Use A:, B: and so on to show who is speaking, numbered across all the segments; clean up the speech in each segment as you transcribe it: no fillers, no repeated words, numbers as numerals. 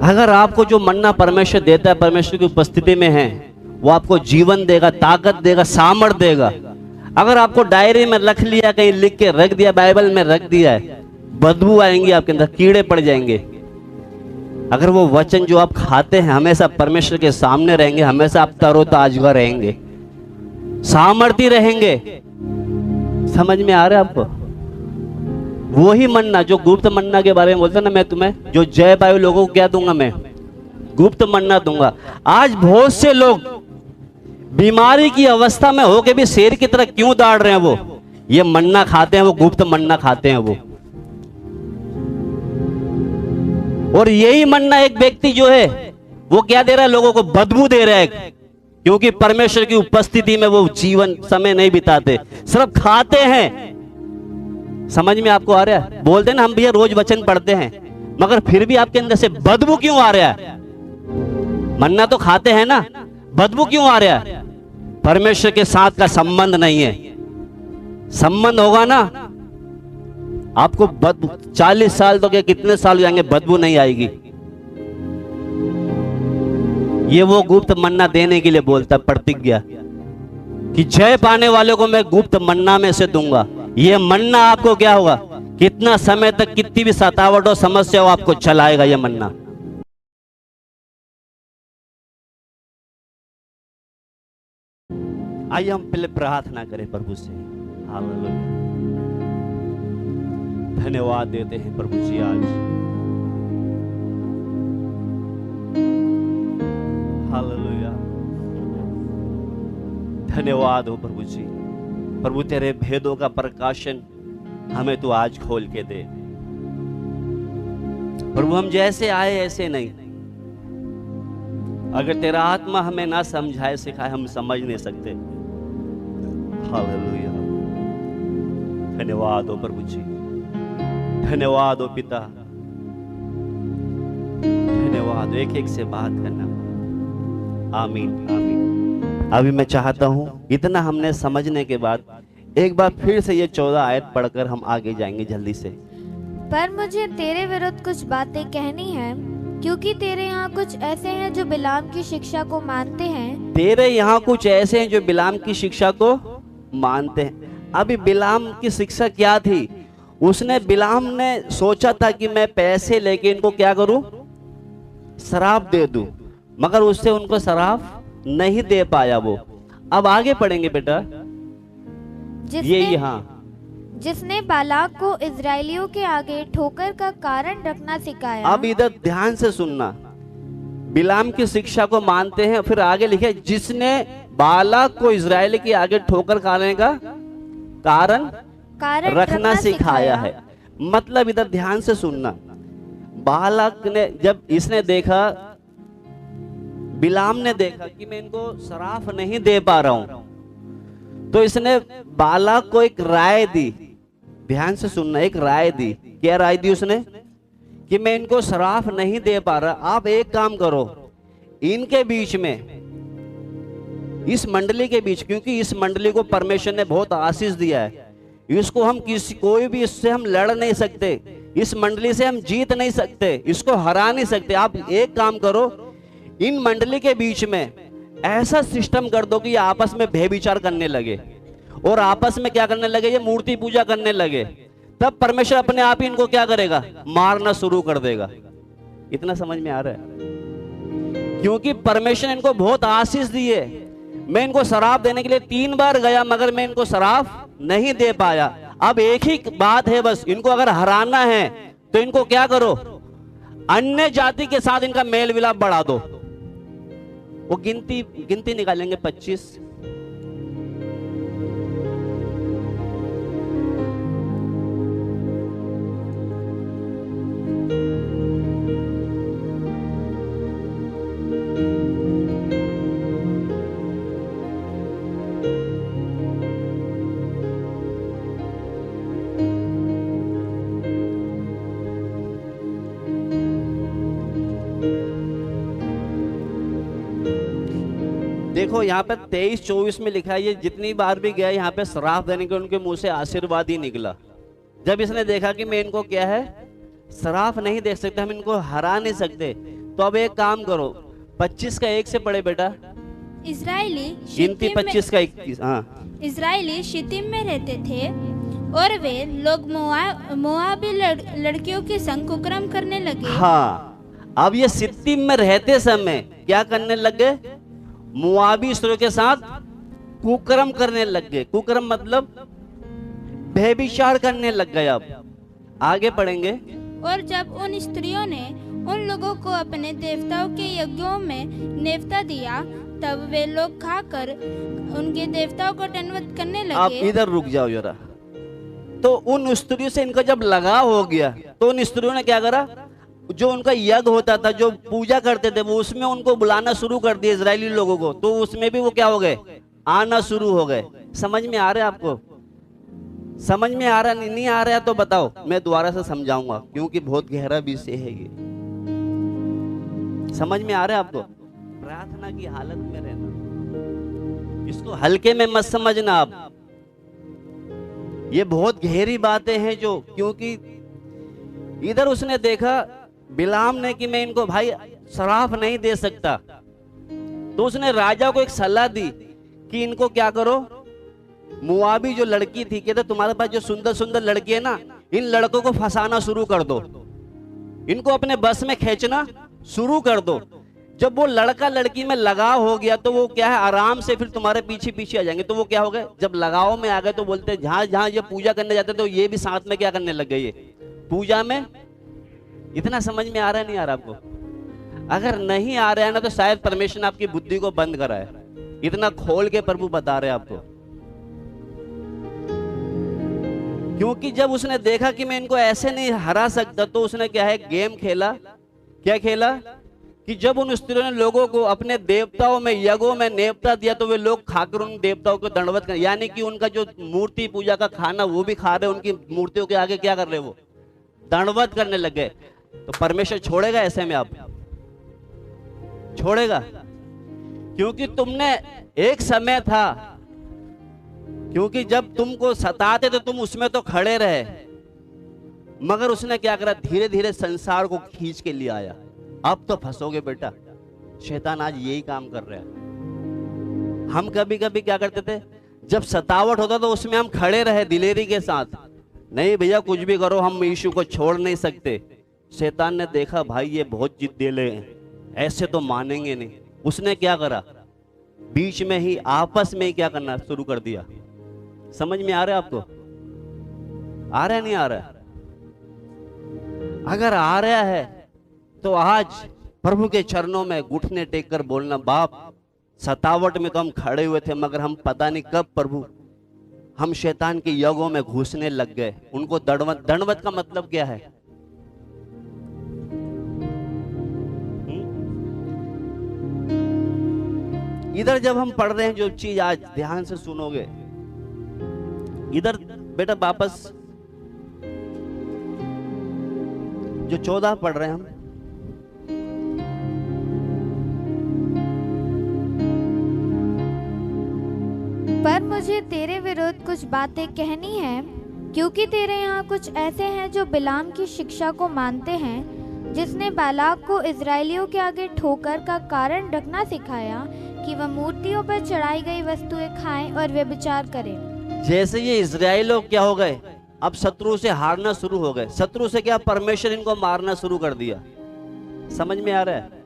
A: अगर आपको जो मन्ना परमेश्वर देता है, परमेश्वर की उपस्थिति में है, वो आपको जीवन देगा, ताकत देगा, सामर्थ देगा। अगर आपको डायरी में रख लिया, कहीं लिख के रख दिया, बाइबल में रख दिया है, बदबू आएंगी आपके अंदर, कीड़े पड़ जाएंगे। अगर वो वचन जो आप खाते हैं हमेशा परमेश्वर के सामने रहेंगे, हमेशा आप तरोताजा रहेंगे, सामर्थ्य रहेंगे। समझ में आ रहा है आपको? वही मन्ना जो गुप्त मन्ना के बारे में बोलते ना, मैं तुम्हें जो जय पाए लोगों को क्या दूंगा, मैं गुप्त मन्ना दूंगा। आज बहुत से लोग बीमारी की अवस्था में होके भी शेर की तरह क्यों दौड़ रहे हैं? वो ये मन्ना खाते हैं, वो गुप्त मन्ना खाते हैं वो। और यही मन्ना एक व्यक्ति जो है वो क्या दे रहा है? लोगों को बदबू दे रहा है, क्योंकि परमेश्वर की उपस्थिति में वो जीवन समय नहीं बिताते, सिर्फ खाते हैं। समझ में आपको आ रहा है? बोलते ना हम भैया रोज वचन पढ़ते हैं, मगर फिर भी आपके अंदर से बदबू क्यों आ रहा है? मन्ना तो खाते हैं ना, बदबू क्यों आ रहा है? परमेश्वर के साथ का संबंध नहीं है। संबंध होगा ना, आपको बदबू 40 साल तो क्या कितने साल जाएंगे, बदबू नहीं आएगी। ये वो गुप्त मन्ना देने के लिए बोलता प्रतिज्ञा कि जय पाने वाले को मैं गुप्त मन्ना में से दूंगा। ये मन्ना आपको क्या होगा? कितना समय तक, कितनी भी सतावट और समस्या हो, आपको चलाएगा ये मन्ना। आइए हम पहले प्रार्थना करें प्रभु से। हालेलुया, धन्यवाद देते हैं प्रभु जी आज। हालेलुया, धन्यवाद हो प्रभु जी। प्रभु तेरे भेदों का प्रकाशन हमें तू आज खोल के दे प्रभु। हम जैसे आए ऐसे नहीं, अगर तेरा आत्मा हमें ना समझाए सिखाए हम समझ नहीं सकते। हालेलुया, धन्यवाद हो प्रभु जी, धन्यवाद हो पिता, धन्यवाद। एक एक से बात करना। आमीन आमीन। अभी मैं चाहता हूं इतना हमने समझने के बाद एक बार फिर से ये 14 आयत पढ़कर हम आगे जाएंगे जल्दी से।
B: पर मुझे तेरे विरुद्ध कुछ बातें कहनी है, क्योंकि तेरे यहाँ कुछ ऐसे हैं जो बिलाम की शिक्षा को मानते हैं।
A: तेरे यहाँ कुछ ऐसे हैं जो बिलाम की शिक्षा को मानते हैं। अभी बिलाम की शिक्षा क्या थी? बिलाम ने सोचा था कि मैं पैसे लेके इनको क्या करूं, शराब दे दूं, मगर उससे उनको शराब नहीं दे पाया वो। अब आगे पढ़ेंगे बेटा। ये यहाँ
B: जिसने बालाक को इजरायलियों के आगे ठोकर का कारण रखना सिखाया।
A: अब इधर ध्यान से सुनना, बिलाम की शिक्षा को मानते हैं, फिर आगे लिखे जिसने बालाक को इजराइल के आगे ठोकर खाने का कारण रखना सिखाया है। मतलब इधर ध्यान से सुनना, बालाक ने जब इसने देखा, बिलाम ने देखा कि मैं इनको शराफ नहीं दे पा रहा हूं, तो इसने बालाक को एक राय दी। ध्यान से सुनना, एक राय दी। क्या राय दी उसने? कि मैं इनको शराफ नहीं दे पा रहा, आप एक काम करो, इनके बीच में, इस मंडली के बीच, क्योंकि इस मंडली को परमेश्वर ने बहुत आशीष दिया है, इसको हम कोई भी इससे हम लड़ नहीं सकते, इस मंडली से हम जीत नहीं सकते, इसको हरा नहीं सकते। आप एक काम करो, इन मंडली के बीच में ऐसा सिस्टम कर दो कि ये आपस में व्यभिचार करने लगे और आपस में क्या करने लगे, ये मूर्ति पूजा करने लगे। तब परमेश्वर अपने आप ही इनको क्या करेगा, मारना शुरू कर देगा। इतना समझ में आ रहा है? क्योंकि परमेश्वर ने इनको बहुत आशीष दी है। मैं इनको शराब देने के लिए 3 बार गया, मगर मैं इनको शराब नहीं दे पाया। अब एक ही बात है बस, इनको अगर हराना है तो इनको क्या करो, अन्य जाति के साथ इनका मेल मिलाप बढ़ा दो। वो गिनती निकालेंगे 25। देखो यहाँ पे 23-24 में लिखा है, ये जितनी बार भी गया यहाँ पे शराब देने के उनके मुंह से आशीर्वाद ही निकला। जब इसने देखा कि मैं इनको क्या है, शराब नहीं दे सकते, हम इनको हरा नहीं सकते, तो अब एक काम करो, 25 का 1 से पढ़े बेटा,
C: इजरायली
A: गिनती
C: शितिम में-
A: 25 का 21। हाँ
C: इजरायली शितिम में रहते थे और वे लोग मोआबी लड़कियों के संग कुकर्म करने लगे।
A: हाँ, अब ये सित्तीम में रहते समय क्या करने लग गए? मुआबी स्त्रियों के साथ कुकर्म करने लग गए। कुकर्म मतलब व्यभिचार करने लग गए। अब आगे पढ़ेंगे।
C: और जब उन स्त्रियों ने उन लोगों को अपने देवताओं के यज्ञों में नेवता दिया, तब वे लोग खाकर उनके देवताओं को दंडवत करने
A: आप
C: लगे।
A: इधर रुक जाओ जरा। तो उन स्त्रियों से इनका जब लगाव हो गया तो उन स्त्रियों ने क्या करा? जो उनका यज्ञ होता था, जो पूजा करते थे, वो उसमें उनको बुलाना शुरू कर दिया इजरायली लोगों को। तो उसमें भी वो क्या हो गए? आना शुरू हो गए। समझ में आ रहा है आपको? समझ में आ रहा नहीं आ रहा है तो बताओ, मैं दोबारा से समझाऊंगा क्योंकि बहुत गहरा विषय है ये। समझ में आ रहा है आपको? प्रार्थना की हालत में रहना, इसको हल्के में मत समझना आप। ये बहुत गहरी बातें हैं जो, क्योंकि इधर उसने देखा बिलाम ने कि मैं इनको भाई शराफ नहीं दे सकता, तो उसने राजा को एक सलाह दी कि इनको क्या करो, मुआबी जो लड़की थी, कहते तुम्हारे पास जो सुंदर सुंदर लड़की है ना, इन लड़कों को फंसाना शुरू कर दो, इनको अपने बस में खींचना शुरू कर दो। जब वो लड़का लड़की में लगाव हो गया तो वो क्या है, आराम से फिर तुम्हारे पीछे पीछे आ जाएंगे। तो वो क्या हो गए, जब लगाव में आ गए तो बोलते जहां जहां ये पूजा करने जाते तो ये भी साथ में क्या करने लग गए, ये पूजा में। इतना समझ में आ रहा है नहीं आ रहा आपको? अगर नहीं आ रहा है ना तो शायद परमेश्वर ने आपकी बुद्धि को बंद करा है। इतना खोल के प्रभु बता रहे हैं आपको, क्योंकि जब उसने देखा कि मैं इनको ऐसे नहीं हरा सकता तो उसने क्या है, गेम खेला। क्या खेला कि जब उन स्त्रियों ने लोगों को अपने देवताओं में यज्ञों में नेवता दिया तो वे लोग खाकर उन देवताओं को दंडवत कर, यानी कि उनका जो मूर्ति पूजा का खाना वो भी खा रहे, उनकी मूर्तियों के आगे क्या कर रहे, वो दंडवत करने लग गए। तो परमेश्वर छोड़ेगा ऐसे में? आप छोड़ेगा? क्योंकि तुमने एक समय था, क्योंकि जब तुमको सताते तो तुम उसमें तो खड़े रहे, मगर उसने क्या करा, धीरे धीरे संसार को खींच के ले आया। अब तो फंसोगे बेटा, शैतान आज यही काम कर रहा है। हम कभी कभी क्या करते थे, जब सतावट होता तो उसमें हम खड़े रहे दिलेरी के साथ, नहीं भैया कुछ भी करो हम यीशु को छोड़ नहीं सकते। शैतान ने देखा भाई ये बहुत जिद्दीले हैं, ऐसे तो मानेंगे नहीं। उसने क्या करा, बीच में ही आपस में ही क्या करना शुरू कर दिया। समझ में आ रहा है आपको? आ रहा है नहीं आ रहा है? अगर आ रहा है तो आज प्रभु के चरणों में घुटने टेक कर बोलना, बाप सतावट में तो हम खड़े हुए थे, मगर हम पता नहीं कब प्रभु हम शैतान के यज्ञों में घुसने लग गए। उनको दंडवत, दंडवत का मतलब क्या है? इधर जब हम पढ़ रहे हैं जो चीज, आज ध्यान से सुनोगे, इधर बेटा वापस जो 14 पढ़ रहे हैं हम,
B: पर मुझे तेरे विरुद्ध कुछ बातें कहनी है, क्योंकि तेरे यहाँ कुछ ऐसे हैं जो बिलाम की शिक्षा को मानते हैं, जिसने बालाक को इजरायलियों के आगे ठोकर का कारण रखना सिखाया कि वह मूर्तियों पर चढ़ाई गई वस्तुएं खाएं और व्यभिचार करें।
A: जैसे ये इजराइल लोग क्या हो गए, अब शत्रु से हारना शुरू हो गए। शत्रु से क्या, परमेश्वर इनको मारना शुरू कर दिया। समझ में आ रहा है?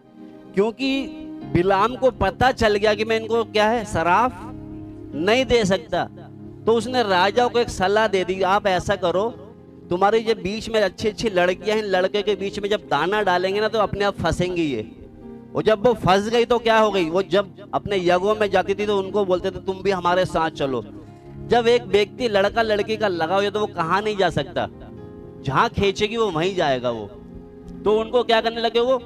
A: क्योंकि बिलाम को पता चल गया कि मैं इनको क्या है, शराफ नहीं दे सकता, तो उसने राजा को एक सलाह दे दी, आप ऐसा करो, तुम्हारी जो बीच में अच्छी अच्छी लड़कियां हैं, लड़के के बीच में जब दाना डालेंगे ना तो अपने आप फंसेंगी ये। और जब वो फंस गई तो क्या हो गई, वो जब अपने यज्ञों में जाती थी तो उनको बोलते थे तुम भी हमारे साथ चलो। जब एक व्यक्ति लड़का लड़की का लगा हुआ तो वो कहाँ नहीं जा सकता, जहां खींचेगी वो वहीं जाएगा वो। तो उनको क्या करने लगे, वो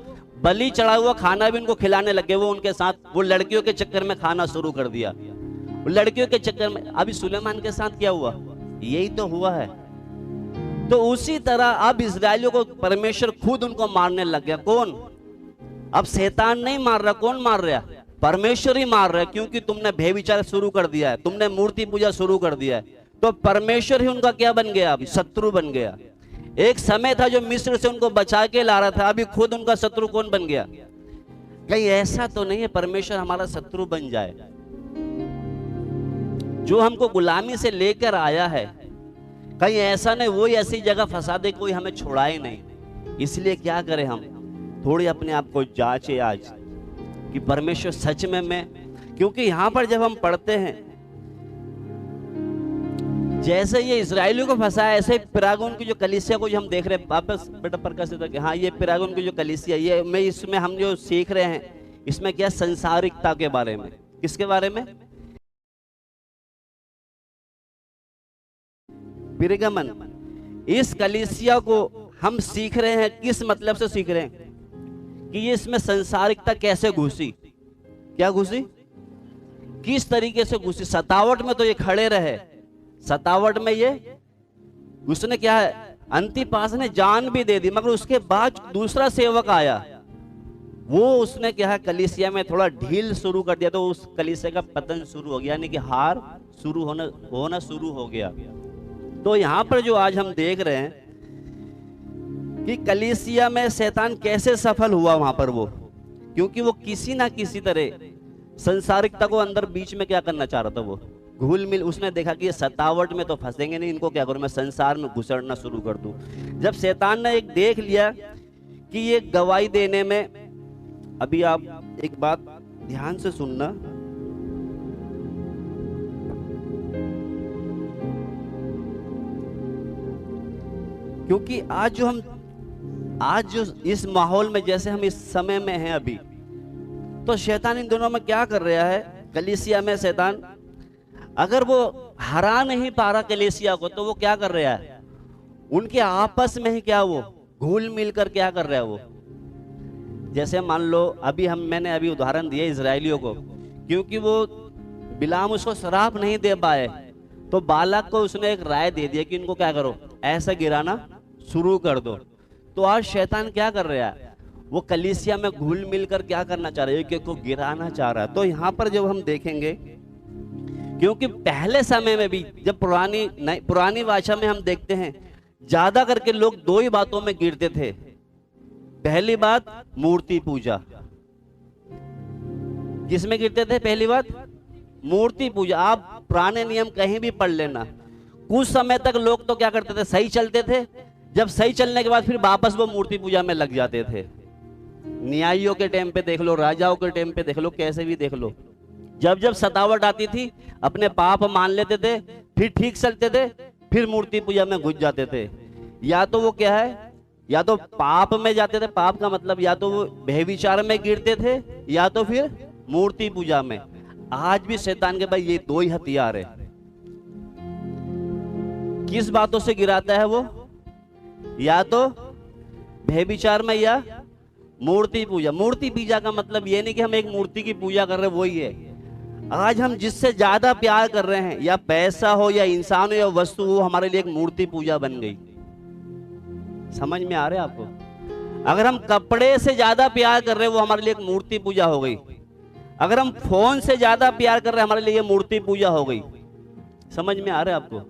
A: बलि चढ़ा हुआ खाना भी उनको खिलाने लगे। वो उनके साथ वो लड़कियों के चक्कर में खाना शुरू कर दिया। लड़कियों के चक्कर में अभी सुलेमान के साथ क्या हुआ, यही तो हुआ है। तो उसी तरह अब इस्राएलियों को परमेश्वर खुद उनको मारने लग गया। कौन? अब शैतान नहीं मार रहा, कौन मार रहा? परमेश्वर ही मार रहा है, क्योंकि तुमने व्यभिचार शुरू कर दिया है, तुमने मूर्ति पूजा शुरू कर दिया है। तो परमेश्वर ही उनका क्या बन गया, अब शत्रु बन गया। एक समय था जो मिस्र से उनको बचा के ला रहा था, अभी खुद उनका शत्रु कौन बन गया? कहीं ऐसा तो नहीं है परमेश्वर हमारा शत्रु बन जाए? जो हमको गुलामी से लेकर आया है, कहीं ऐसा नहीं वही ऐसी जगह फंसा दे कोई हमें छुड़ाए नहीं। इसलिए क्या करें, हम थोड़ी अपने आप को जांचे आज कि परमेश्वर सच में मैं, क्योंकि यहां पर जब हम पढ़ते हैं जैसे ये इजरायलियों को फंसाया, ऐसे पिरागोन की जो कलीसिया को जो हम देख रहे हैं, वापस बेटा प्रकाशित हो कि हाँ ये पिरागोन की जो कलीसिया, ये मैं इसमें हम जो सीख रहे हैं इसमें क्या संसारिकता के बारे में, किसके बारे में? पिरगमन, इस कलीसिया को हम सीख रहे हैं, किस मतलब से सीख रहे हैं कि ये इसमें संसारिकता कैसे घुसी, क्या घुसी, किस तरीके से घुसी। सतावट में तो ये खड़े रहे, सतावट में ये उसने क्या है, अंतिपास ने जान भी दे दी, मगर उसके बाद दूसरा सेवक आया, वो उसने क्या है कलीसिया में थोड़ा ढील शुरू कर दिया, तो उस कलीसिया का पतन शुरू हो गया, यानी कि हार शुरू होना शुरू हो गया। तो यहां पर जो आज हम देख रहे हैं कि कलीसिया में शैतान कैसे सफल हुआ वहां पर वो, क्योंकि वो किसी ना किसी तरह संसारिकता को अंदर बीच में क्या करना चाह रहा था, वो घुल मिल। उसने देखा कि ये सतावट में तो फंसेंगे नहीं, इनको क्या करूं मैं संसार में घुसड़ना शुरू कर दूं। जब शैतान ने एक देख लिया कि ये गवाही देने में, अभी आप एक बात ध्यान से सुनना, क्योंकि आज जो इस माहौल में जैसे हम इस समय में हैं अभी, तो शैतान इन दोनों में क्या कर रहा है, कलीसिया में शैतान अगर वो हरा नहीं पा रहा कलीसिया को, तो वो क्या कर रहा है, उनके आपस में ही क्या वो घुल मिल कर क्या कर रहा है वो। जैसे मान लो अभी मैंने अभी उदाहरण दिया इजरायलियों को, क्योंकि वो बिलाम उसको श्राप नहीं दे पाए, तो बालक को उसने एक राय दे दिया कि इनको क्या करो, ऐसा गिराना शुरू कर दो। तो आज शैतान क्या कर रहा है, वो कलीसिया में घुल मिलकर क्या करना चाह रहा है, एक को गिराना चाह रहा है। तो यहाँ पर जब हम देखेंगे, क्योंकि पहले समय में भी जब पुरानी भाषा में हम देखते हैं ज्यादा करके लोग दो ही बातों में गिरते थे। पहली बात मूर्ति पूजा, किसमें गिरते थे? पहली बात मूर्ति पूजा। आप पुराने नियम कहीं भी पढ़ लेना, कुछ समय तक लोग तो क्या करते थे, सही चलते थे, जब सही चलने के बाद फिर वापस वो मूर्ति पूजा में लग जाते थे। न्यायियों के टाइम पे देख लो, राजाओं के टाइम पे देख लो, कैसे भी देख लो, जब जब सतावट आती थी अपने पाप मान लेते थे, फिर ठीक चलते थे, फिर मूर्ति पूजा में घुस जाते थे। या तो वो क्या है, या तो पाप में जाते थे, पाप का मतलब या तो वो व्यभिचार में गिरते थे, या तो फिर मूर्ति पूजा में। आज भी शैतान के भाई ये दो ही हथियार है। किस बातों से गिराता है वो, या तो व्यभिचार में या मूर्ति पूजा। मूर्ति पूजा का मतलब ये नहीं कि हम एक मूर्ति की पूजा कर रहे हैं, वही है। आज हम जिससे ज्यादा प्यार कर रहे हैं, या पैसा हो या इंसान हो या वस्तु हो, हमारे लिए एक मूर्ति पूजा बन गई। समझ में आ रहा है आपको? अगर हम कपड़े से ज्यादा प्यार कर रहे हैं, वो हमारे लिए एक मूर्ति पूजा हो गई। अगर हम फोन से ज्यादा प्यार कर रहे हैं, हमारे लिए मूर्ति पूजा हो गई। समझ में आ रहा है आपको?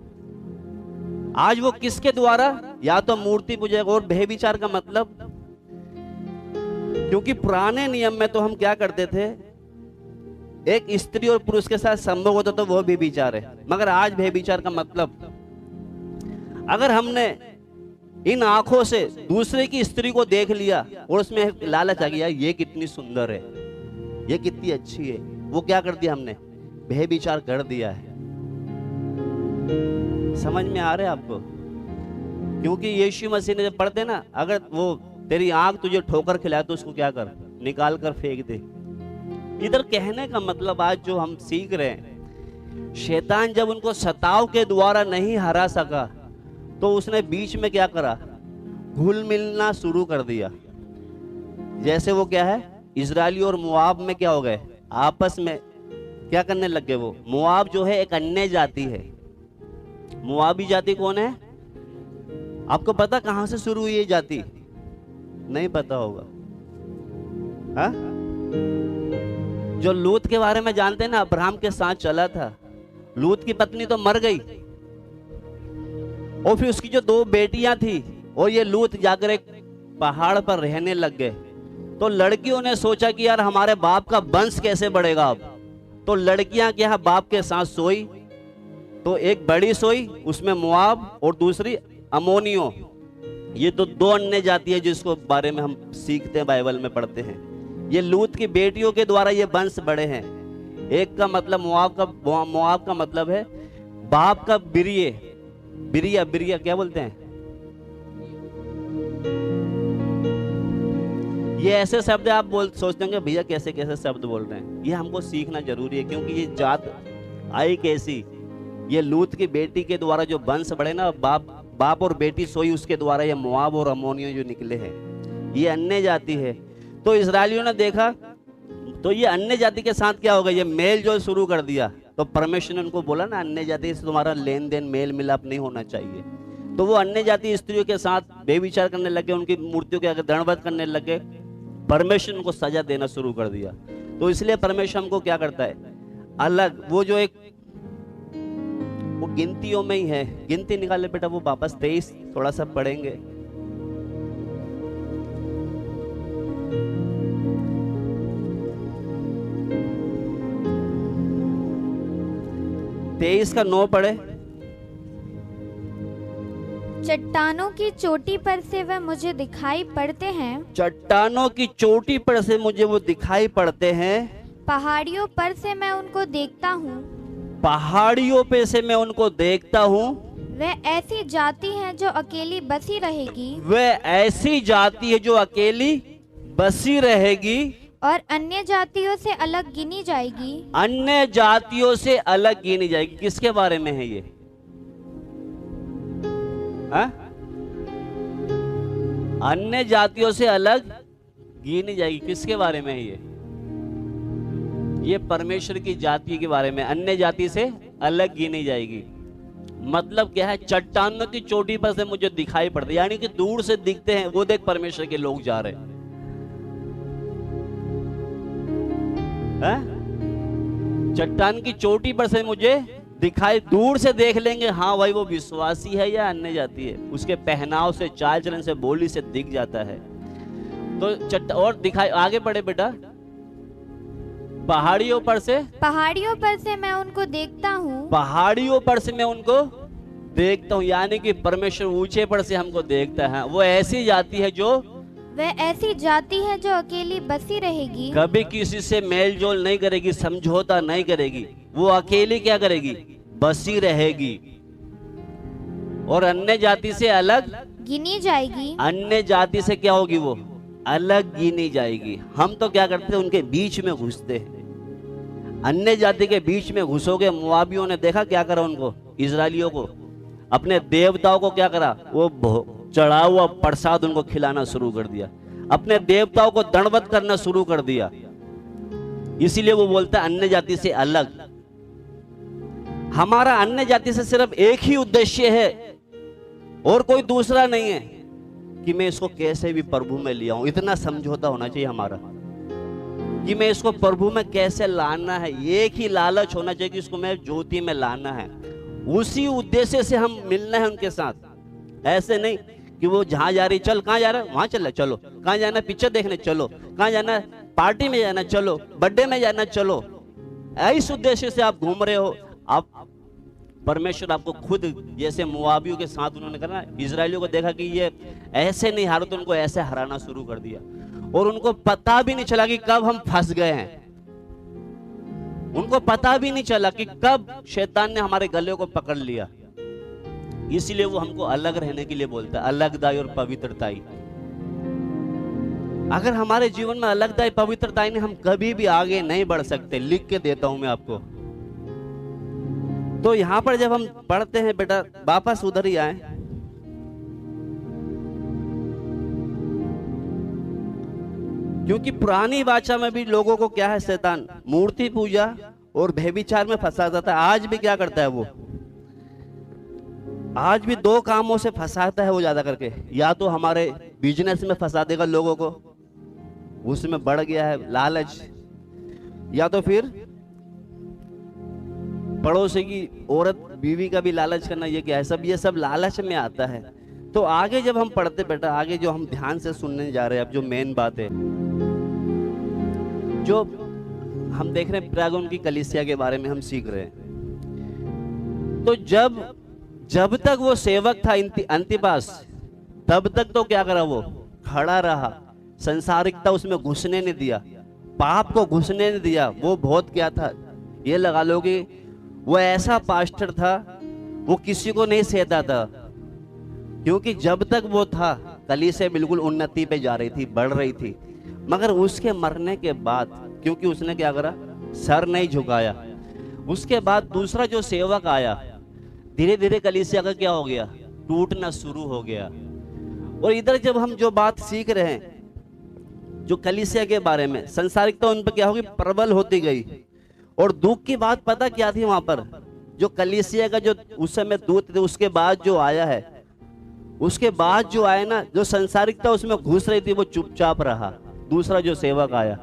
A: आज वो किसके द्वारा, या तो मूर्ति पूजा और व्यभिचार का मतलब, क्योंकि पुराने नियम में तो हम क्या करते थे, एक स्त्री और पुरुष के साथ संभोग होता तो वो व्यभिचार है। मगर आज व्यभिचार का मतलब, अगर हमने इन आंखों से दूसरे की स्त्री को देख लिया और उसमें लालच आ गया, ये कितनी सुंदर है, ये कितनी अच्छी है, वो क्या कर दिया हमने, व्यभिचार कर दिया है। समझ में आ रहा है आपको? क्योंकि यीशु मसीह ने जब पढ़ते ना, अगर वो तेरी आंख तुझे ठोकर खिलाए तो उसको क्या कर, निकाल कर फेंक दे। इधर कहने का मतलब आज जो हम सीख रहे हैं, शैतान जब उनको सताव के द्वारा नहीं हरा सका, तो उसने बीच में क्या करा, घुल मिलना शुरू कर दिया। जैसे वो क्या है, इजरायली और मुआब में क्या हो गए, आपस में क्या करने लग गए। वो मुआब जो है एक अन्य जाति है। मुआबी जाति कौन है? आपको पता कहां से शुरू हुई ये जाति? नहीं पता होगा। हा? जो लूत के बारे में जानते हैं ना, अब्राहम के साथ चला था, लूत की पत्नी तो मर गई, और फिर उसकी जो दो बेटियां थी और ये लूत जाकर एक पहाड़ पर रहने लग गए। तो लड़कियों ने सोचा कि यार हमारे बाप का वंश कैसे बढ़ेगा अब। तो लड़कियां क्या बाप के साथ सोई, तो एक बड़ी सोई, उसमें मोआब और दूसरी अमोनियो। ये तो दो अन्य जाति है जिसको बारे में हम सीखते हैं, बाइबल में पढ़ते हैं। ये लूत की बेटियों के द्वारा ये वंश बढ़े हैं। एक का मतलब मोआब का मतलब है बाप का बिरिये, बिरिया क्या बोलते हैं, ये ऐसे शब्द आप सोचते होंगे भैया कैसे कैसे शब्द बोल रहे हैं। ये हमको सीखना जरूरी है, क्योंकि ये जात आई कैसी, ये लूत की बेटी के द्वारा जो वंश बढ़े ना, बाप और बेटी सोई, उसके द्वारा ये मोआब और अमोनियो जो निकले हैं, ये अन्य जाति है। तो इस्राएलियों ने देखा, तो ये अन्य जाति के साथ क्या होगा, ये मेल जोल शुरू कर दिया। तो परमेश्वर ने उनको बोला ना, अन्य जाति से तुम्हारा लेन देन मेल मिलाप नहीं होना चाहिए। तो वो अन्य जाति स्त्रियों के साथ बेविचार करने लगे, उनकी मूर्तियों के आगे दंडवत करने लगे। परमेश्वर उनको सजा देना शुरू कर दिया। तो इसलिए परमेश्वर हमको क्या करता है, अलग वो जो एक वो गिनतियों में ही है, गिनती निकाले बेटा, वो वापस 23 थोड़ा सा पढ़ेंगे। तेईस का 9 पढ़े।
B: चट्टानों की चोटी पर से वह मुझे दिखाई पड़ते हैं,
A: चट्टानों की चोटी पर से मुझे वो दिखाई पड़ते हैं,
B: पहाड़ियों पर से मैं उनको देखता हूँ,
A: पहाड़ियों पे से मैं उनको देखता हूँ।
B: वह ऐसी जाति है जो अकेली बसी रहेगी,
A: वह ऐसी जाति है जो अकेली बसी रहेगी
B: और अन्य जातियों से अलग गिनी जाएगी।
A: अन्य जातियों से अलग गिनी जाएगी। किसके बारे में है ये? अन्य जातियों से अलग गिनी जाएगी, किसके बारे में है ये परमेश्वर की जाति के बारे में। अन्य जाति से अलग गिनी जाएगी मतलब क्या है, चट्टानों की चोटी पर से मुझे दिखाई पड़ते, यानी कि दूर से दिखते हैं, वो देख परमेश्वर के लोग जा रहे हैं। चट्टान की चोटी पर से मुझे दिखाई, दूर से देख लेंगे, हाँ भाई वो विश्वासी है या अन्य जाति है, उसके पहनाव से, चाल चलन से, बोली से दिख जाता है। तो और दिखाई, आगे बढ़े बेटा। पहाड़ियों पर से
B: मैं उनको देखता हूँ,
A: पहाड़ियों पर से मैं उनको देखता हूँ, यानी कि परमेश्वर ऊंचे पर से हमको देखता है। वो ऐसी जाति है जो,
B: वह ऐसी जाति है जो अकेली बसी रहेगी,
A: कभी किसी से मेल जोल नहीं करेगी, समझौता नहीं करेगी, वो अकेली क्या करेगी, बसी रहेगी और अन्य जाति से अलग
B: गिनी जाएगी।
A: अन्य जाति से क्या होगी, वो अलग गिनी जाएगी। हम तो क्या करते हैं, उनके बीच में घुसते हैं। अन्य जाति के बीच में घुसोगे, मोआबियों ने देखा क्या करा उनको, इजरायलियों को, अपने देवताओं को क्या करा, वो चढ़ा हुआ प्रसाद उनको खिलाना शुरू कर दिया, अपने देवताओं को दंडवत करना शुरू कर दिया। इसीलिए वो बोलता है अन्य जाति से अलग। हमारा अन्य जाति से सिर्फ एक ही उद्देश्य है और कोई दूसरा नहीं है कि मैं इसको कैसे भी प्रभु में ले आऊं। इतना समझौता होना चाहिए हमारा कि मैं इसको प्रभु में कैसे लाना है। एक ही लालच होना चाहिए कि इसको मैं ज्योति में लाना है। उसी उद्देश्य से हम मिलना है उनके साथ। ऐसे नहीं कि वो जहां जा रही, चल कहां जा रहा है, वहां चल चलो, कहां जाना पिक्चर देखने चलो, कहां जाना पार्टी में जाना चलो, बर्थडे में जाना चलो। इस उद्देश्य से आप घूम रहे हो। आप परमेश्वर आपको खुद, जैसे मोआबियों के साथ उन्होंने कहा, इजरायलियों को देखा कि ये ऐसे नहीं हारो, तो उनको ऐसे हराना शुरू कर दिया और उनको पता भी नहीं चला कि कब हम फंस गए हैं। उनको पता भी नहीं चला कि कब शैतान ने हमारे गले को पकड़ लिया। इसलिए वो हमको अलग रहने के लिए बोलता है, अलगदाई और पवित्रताई। अगर हमारे जीवन में अलगदाई पवित्रताई नहीं, हम कभी भी आगे नहीं बढ़ सकते। लिख के देता हूं मैं आपको। तो यहां पर जब हम पढ़ते हैं बेटा, वापस उधर ही आए, क्योंकि पुरानी वाचा में भी लोगों को क्या है, शैतान मूर्ति पूजा और व्यभिचार में फंसा जाता है। आज भी क्या करता है वो, आज भी दो कामों से फंसाता है वो ज्यादा करके। या तो हमारे बिजनेस में फंसा देगा लोगों को, उसमें बढ़ गया है लालच, या तो फिर पड़ोसी की औरत बीवी का भी लालच करना, ये क्या है, सब ये सब लालच में आता है। तो आगे जब हम पढ़ते बेटा, आगे जो हम ध्यान से सुनने जा रहे हैं, अब जो मेन बात है, जो हम देख रहे हैं प्रागुन की कलीसिया के बारे में हम सीख रहे हैं। तो जब तक वो सेवक था अंतिपास, तब तक तो क्या करा, वो खड़ा रहा, संसारिकता उसमें घुसने नहीं दिया, पाप को घुसने नहीं दिया। वो बहुत क्या था, ये लगा लो कि वो ऐसा पास्टर था, वो किसी को नहीं सहता था, क्योंकि जब तक वो था कलीसिया बिल्कुल उन्नति पे जा रही थी, बढ़ रही थी। मगर उसके मरने के बाद, क्योंकि उसने क्या करा, सर नहीं झुकाया, उसके बाद दूसरा जो सेवक आया, धीरे धीरे कलीसिया का क्या हो गया, टूटना शुरू हो गया। और इधर जब हम जो बात सीख रहे हैं जो कलीसिया के बारे में, संसारिकता उन पर क्या होगी, प्रबल होती गई। और दुख की बात पता क्या थी वहां पर, जो कलीसिया का जो उस समय दूत थे, उसके बाद जो आया है, उसके बाद जो आया ना, जो संसारिकता उसमें घुस रही थी, वो चुपचाप रहा। दूसरा जो सेवक आया,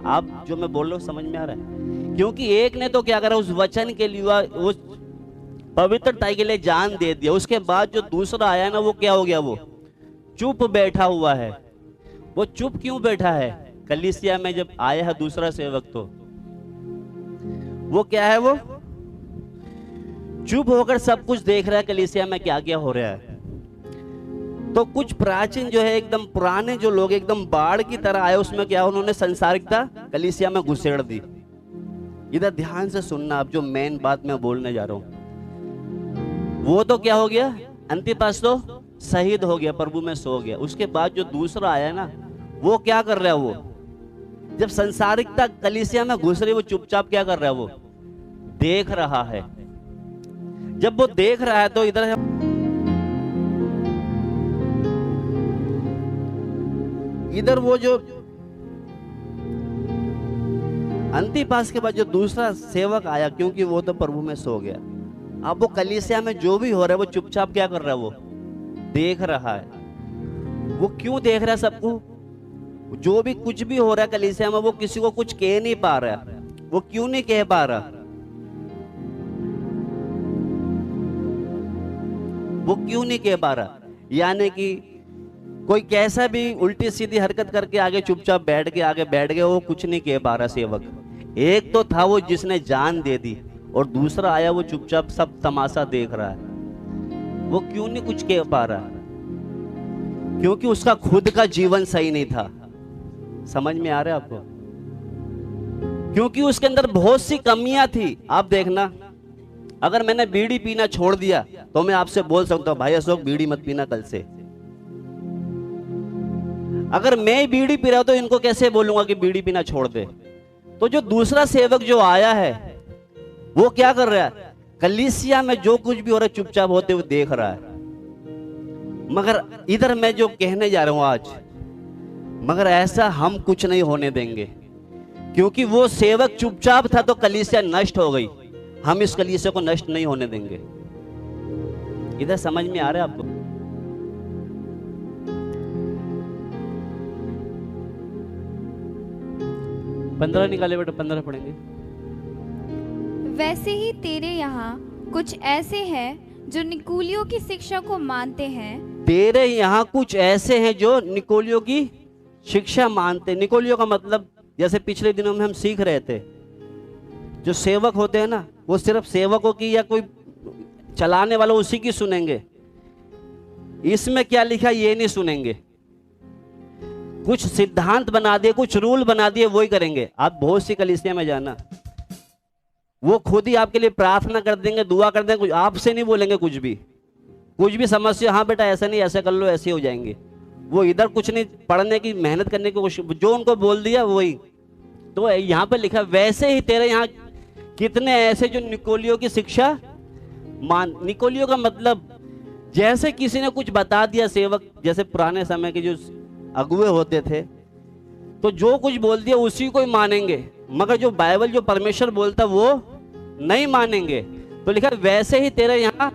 A: आप जो मैं बोल रहा हूं समझ में आ रहा है? क्योंकि एक ने तो क्या करा, उस वचन के लिए, उस पवित्रता के लिए जान दे दिया। उसके बाद जो दूसरा आया ना, वो क्या हो गया, वो चुप बैठा हुआ है। वो चुप क्यों बैठा है? कलीसिया में जब आया है दूसरा सेवक, तो वो क्या है, वो चुप होकर सब कुछ देख रहा है कलीसिया में क्या क्या हो रहा है। तो कुछ प्राचीन जो है, एकदम पुराने जो लोग, एकदम बाढ़ की तरह आए, उसमें क्या, उन्होंने संसारिकता कलीसिया में घुसेड़ दी। इधर ध्यान से सुनना, अब जो मेन बात मैं बोलने जा रहा हूं, वो तो क्या हो गया, अंतिपास तो शहीद हो गया, प्रभु में सो गया। उसके बाद जो दूसरा आया ना, वो क्या कर रहा है, वो जब संसारिकता कलीसिया में घुस रही, वो चुपचाप क्या कर रहा है, वो देख रहा है। जब वो देख रहा है, तो इधर वो जो अंतिपास के बाद जो दूसरा सेवक आया, क्योंकि वो तो प्रभु में सो गया, अब वो कलीसिया में जो भी हो रहा है, वो चुपचाप क्या कर रहा है, वो देख रहा है। वो क्यों देख रहा है सबको? जो भी कुछ भी हो रहा है कलीसिया में, वो किसी को कुछ कह नहीं पा रहा। वो क्यों नहीं कह पा रहा? वो क्यों नहीं कह पा रहा? यानी कि कोई कैसा भी उल्टी सीधी हरकत करके आगे चुपचाप बैठ गए, वो कुछ नहीं कह पा रहा सेवक। एक तो था वो जिसने जान दे दी, और दूसरा आया वो चुपचाप सब तमाशा देख रहा है। वो क्यों नहीं कुछ कह पा रहा? क्योंकि उसका खुद का जीवन सही नहीं था। समझ में आ रहा है आपको? क्योंकि उसके अंदर बहुत सी कमियां थी। आप देखना, अगर मैंने बीड़ी पीना छोड़ दिया, तो मैं आपसे बोल सकता हूं, भाई अशोक बीड़ी मत पीना कल से। अगर मैं बीड़ी पी रहा हूं, तो इनको कैसे बोलूंगा कि बीड़ी पीना छोड़ दे? तो जो दूसरा सेवक जो आया है, वो क्या कर रहा है, कलीसिया में जो कुछ भी हो रहा है चुपचाप होते हुए देख रहा है। मगर इधर मैं जो कहने जा रहा हूं आज, मगर ऐसा हम कुछ नहीं होने देंगे, क्योंकि वो सेवक चुपचाप था तो कलीसिया नष्ट हो गई। हम इस कलीसिया को नष्ट नहीं होने देंगे। इधर समझ में आ रहा है आपको? पंद्रह निकाले बेटा, 15 पढ़ेंगे।
B: वैसे ही तेरे यहाँ कुछ ऐसे हैं जो निकोलियों की शिक्षा को मानते हैं।
A: तेरे यहाँ कुछ ऐसे हैं जो निकोलियों की शिक्षा मानते। निकोलियों का मतलब, जैसे पिछले दिनों में हम सीख रहे थे, जो सेवक होते हैं ना, वो सिर्फ सेवकों की या कोई चलाने वाला उसी की सुनेंगे। इसमें क्या लिखा ये नहीं सुनेंगे। कुछ सिद्धांत बना दिए, कुछ रूल बना दिए, वही करेंगे। आप बहुत सी कलीसिया में जाना, वो खुद ही आपके लिए प्रार्थना कर देंगे, दुआ कर देंगे, आपसे नहीं बोलेंगे कुछ भी समस्या, हाँ बेटा ऐसा नहीं, ऐसा कर लो, ऐसे हो जाएंगे। वो इधर कुछ नहीं पढ़ने की, मेहनत करने की कोशिश, जो उनको बोल दिया वही। तो यहाँ पे लिखा, वैसे ही तेरे यहाँ कितने ऐसे जो निकोलियों की शिक्षा मान। निकोलियों का मतलब, जैसे किसी ने कुछ बता दिया सेवक, जैसे पुराने समय के जो अगुए होते थे, तो जो कुछ बोल दिया उसी को ही मानेंगे, मगर जो बाइबल, जो परमेश्वर बोलता वो नहीं मानेंगे। तो लिखा, वैसे ही तेरे यहाँ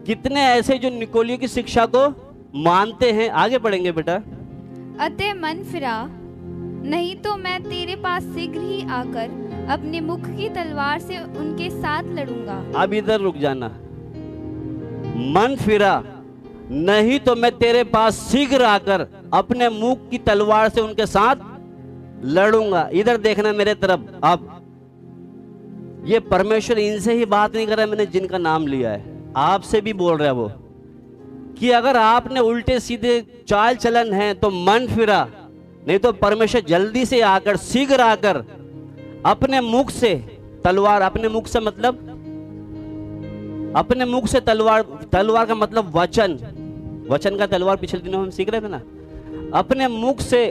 A: कितने ऐसे जो निकोलियों की शिक्षा को मानते हैं। आगे पढ़ेंगे बेटा।
B: अतः मन फिरा, नहीं तो मैं तेरे पास शीघ्र ही आकर अपने मुख की तलवार से उनके साथ लड़ूंगा।
A: अब इधर रुक जाना। मन फिरा, नहीं तो मैं तेरे पास शीघ्र आकर अपने मुख की तलवार से उनके साथ लड़ूंगा। इधर देखना मेरे तरफ। अब ये परमेश्वर इनसे ही बात नहीं कर रहा, मैंने जिनका नाम लिया है, आपसे भी बोल रहा है वो, कि अगर आपने उल्टे सीधे चाल चलन है तो मन फिरा, नहीं तो परमेश्वर जल्दी से आकर, शीघ्र आकर अपने मुख से तलवार, अपने मुख से मतलब अपने मुख से तलवार, तलवार का मतलब वचन, वचन का तलवार पिछले दिनों हम सीख रहे थे ना, अपने मुख से,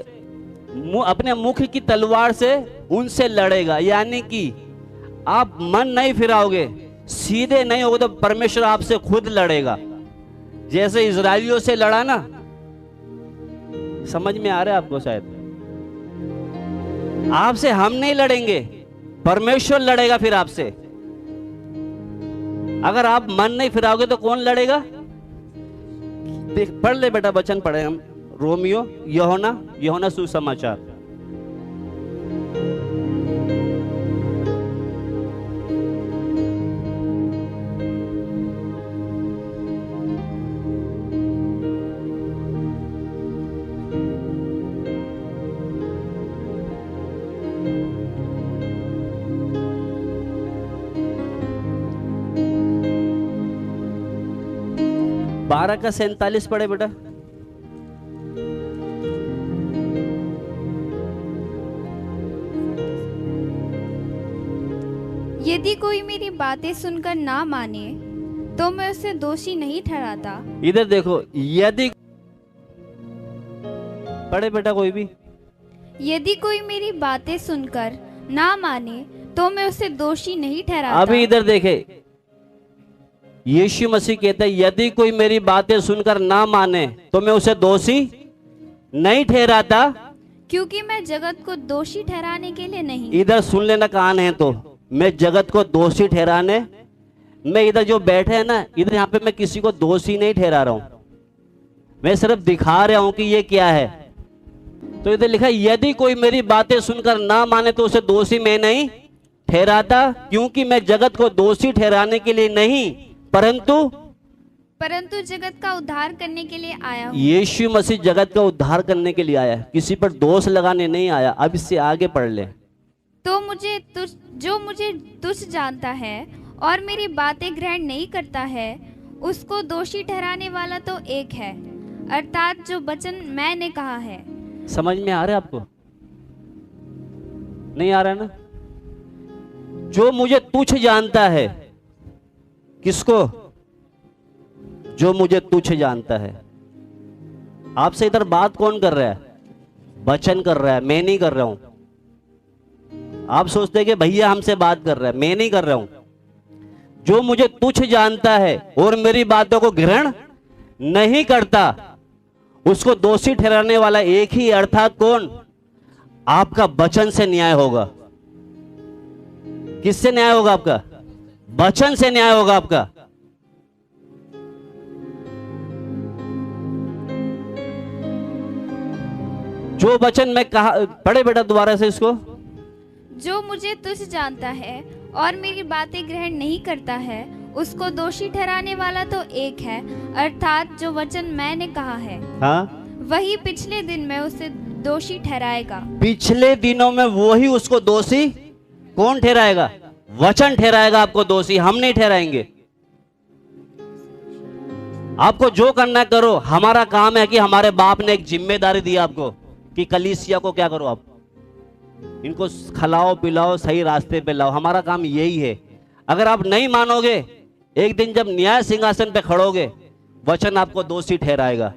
A: अपने मुख की तलवार से उनसे लड़ेगा। यानी कि आप मन नहीं फिराओगे, सीधे नहीं होगे तो परमेश्वर आपसे खुद लड़ेगा, जैसे इजरायलियों से लड़ा ना। समझ में आ रहा है आपको? शायद आपसे हम नहीं लड़ेंगे, परमेश्वर लड़ेगा फिर आपसे। अगर आप मन नहीं फिराओगे तो कौन लड़ेगा? देख, पढ़ ले बेटा, वचन पढ़े हम, रोमियो, यूहन्ना सुसमाचार। बारह का 47 पढ़े बेटा।
B: यदि कोई मेरी बातें सुनकर ना माने तो मैं उसे दोषी नहीं ठहराता।
A: इधर देखो, यदि पढ़े बेटा कोई भी,
B: यदि कोई मेरी बातें सुनकर ना माने तो मैं उसे दोषी नहीं ठहराता।
A: अभी इधर देखे, यीशु मसीह कहता है यदि कोई मेरी बातें सुनकर ना माने तो मैं उसे दोषी नहीं ठहराता,
B: क्योंकि मैं जगत को दोषी ठहराने के लिए नहीं।
A: इधर सुन लेना कान है तो, मैं जगत को दोषी ठहराने, मैं इधर जो बैठे हैं ना, इधर यहाँ पे मैं किसी को दोषी नहीं ठहरा रहा हूं, मैं सिर्फ दिखा रहा हूं कि ये क्या है। तो इधर लिखा है यदि कोई मेरी बातें सुनकर ना माने तो उसे दोषी मैं नहीं ठहराता, क्योंकि मैं जगत को दोषी ठहराने के लिए नहीं परंतु जगत का उद्धार करने के लिए आया हूं। यीशु मसीह जगत का उद्धार करने के लिए आया है, किसी पर दोष लगाने नहीं आया। अब इससे आगे पढ़ ले। तो जो मुझे तुच्छ जानता है और मेरी बातें ग्रहण नहीं करता है, उसको दोषी ठहराने वाला तो एक है, अर्थात जो वचन मैंने कहा है। समझ में आ रहा है आपको? नहीं आ रहा ना? जो मुझे तुच्छ जानता है, किसको? जो मुझे तुच्छ जानता है। आपसे इधर बात कौन कर रहा है? वचन कर रहा है, मैं नहीं कर रहा हूं। आप सोचते हैं कि भैया हमसे बात कर रहा है, मैं नहीं कर रहा हूं। जो मुझे तुच्छ जानता है और मेरी बातों को ग्रहण नहीं करता, उसको दोषी ठहराने वाला एक ही, अर्थात कौन? आपका वचन से न्याय होगा। किससे न्याय होगा? आपका वचन से न्याय होगा आपका। जो वचन मैं कहा, पढ़े बेटा दोबारा से इसको। जो मुझे तुच्छ जानता है और मेरी बातें ग्रहण नहीं करता है, उसको दोषी ठहराने वाला तो एक है, अर्थात जो वचन मैंने कहा है। हाँ? वही पिछले दिन में उसे दोषी ठहराएगा। पिछले दिनों में वही उसको दोषी कौन ठहराएगा? वचन ठहराएगा आपको दोषी, हम नहीं ठहराएंगे। आपको जो करना करो, हमारा काम है कि हमारे बाप ने एक जिम्मेदारी दी आपको कि कलीसिया को क्या करो, आप इनको खिलाओ पिलाओ, सही रास्ते पे लाओ। हमारा काम यही है। अगर आप नहीं मानोगे, एक दिन जब न्याय सिंहासन पे खड़ोगे, वचन आपको दोषी ठहराएगा।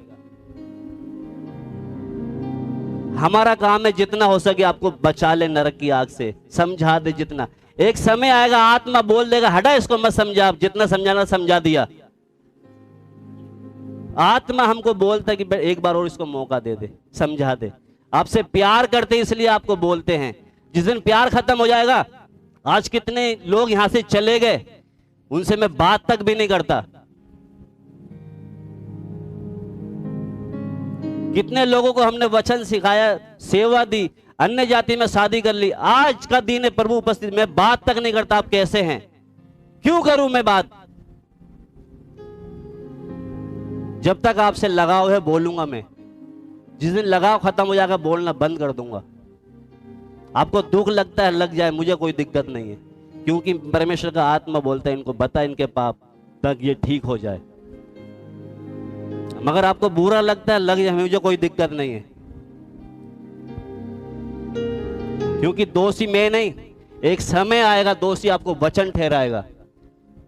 A: हमारा काम है जितना हो सके आपको बचा ले नरक की आग से, समझा दे जितना। एक समय आएगा आत्मा बोल देगा हटा इसको मत समझा, आप जितना समझाना समझा दिया। आत्मा हमको बोलता है कि एक बार और इसको मौका दे दे, समझा दे। आपसे प्यार करते इसलिए आपको बोलते हैं। जिस दिन प्यार खत्म हो जाएगा, आज कितने लोग यहां से चले गए, उनसे मैं बात तक भी नहीं करता। कितने लोगों को हमने वचन सिखाया, सेवा दी, अन्य जाति में शादी कर ली। आज का दिन है प्रभु उपस्थित, मैं बात तक नहीं करता आप कैसे हैं। क्यों करूं मैं बात? जब तक आपसे लगाव है बोलूंगा मैं, जिस दिन लगाव खत्म हो जाएगा बोलना बंद कर दूंगा। आपको दुख लगता है लग जाए, मुझे कोई दिक्कत नहीं है, क्योंकि परमेश्वर का आत्मा बोलता है इनको बता इनके पाप तक ये ठीक हो जाए। मगर आपको बुरा लगता है लग जाए, मुझे कोई दिक्कत नहीं है, क्योंकि दोषी मैं नहीं, एक समय आएगा दोषी आपको वचन ठहराएगा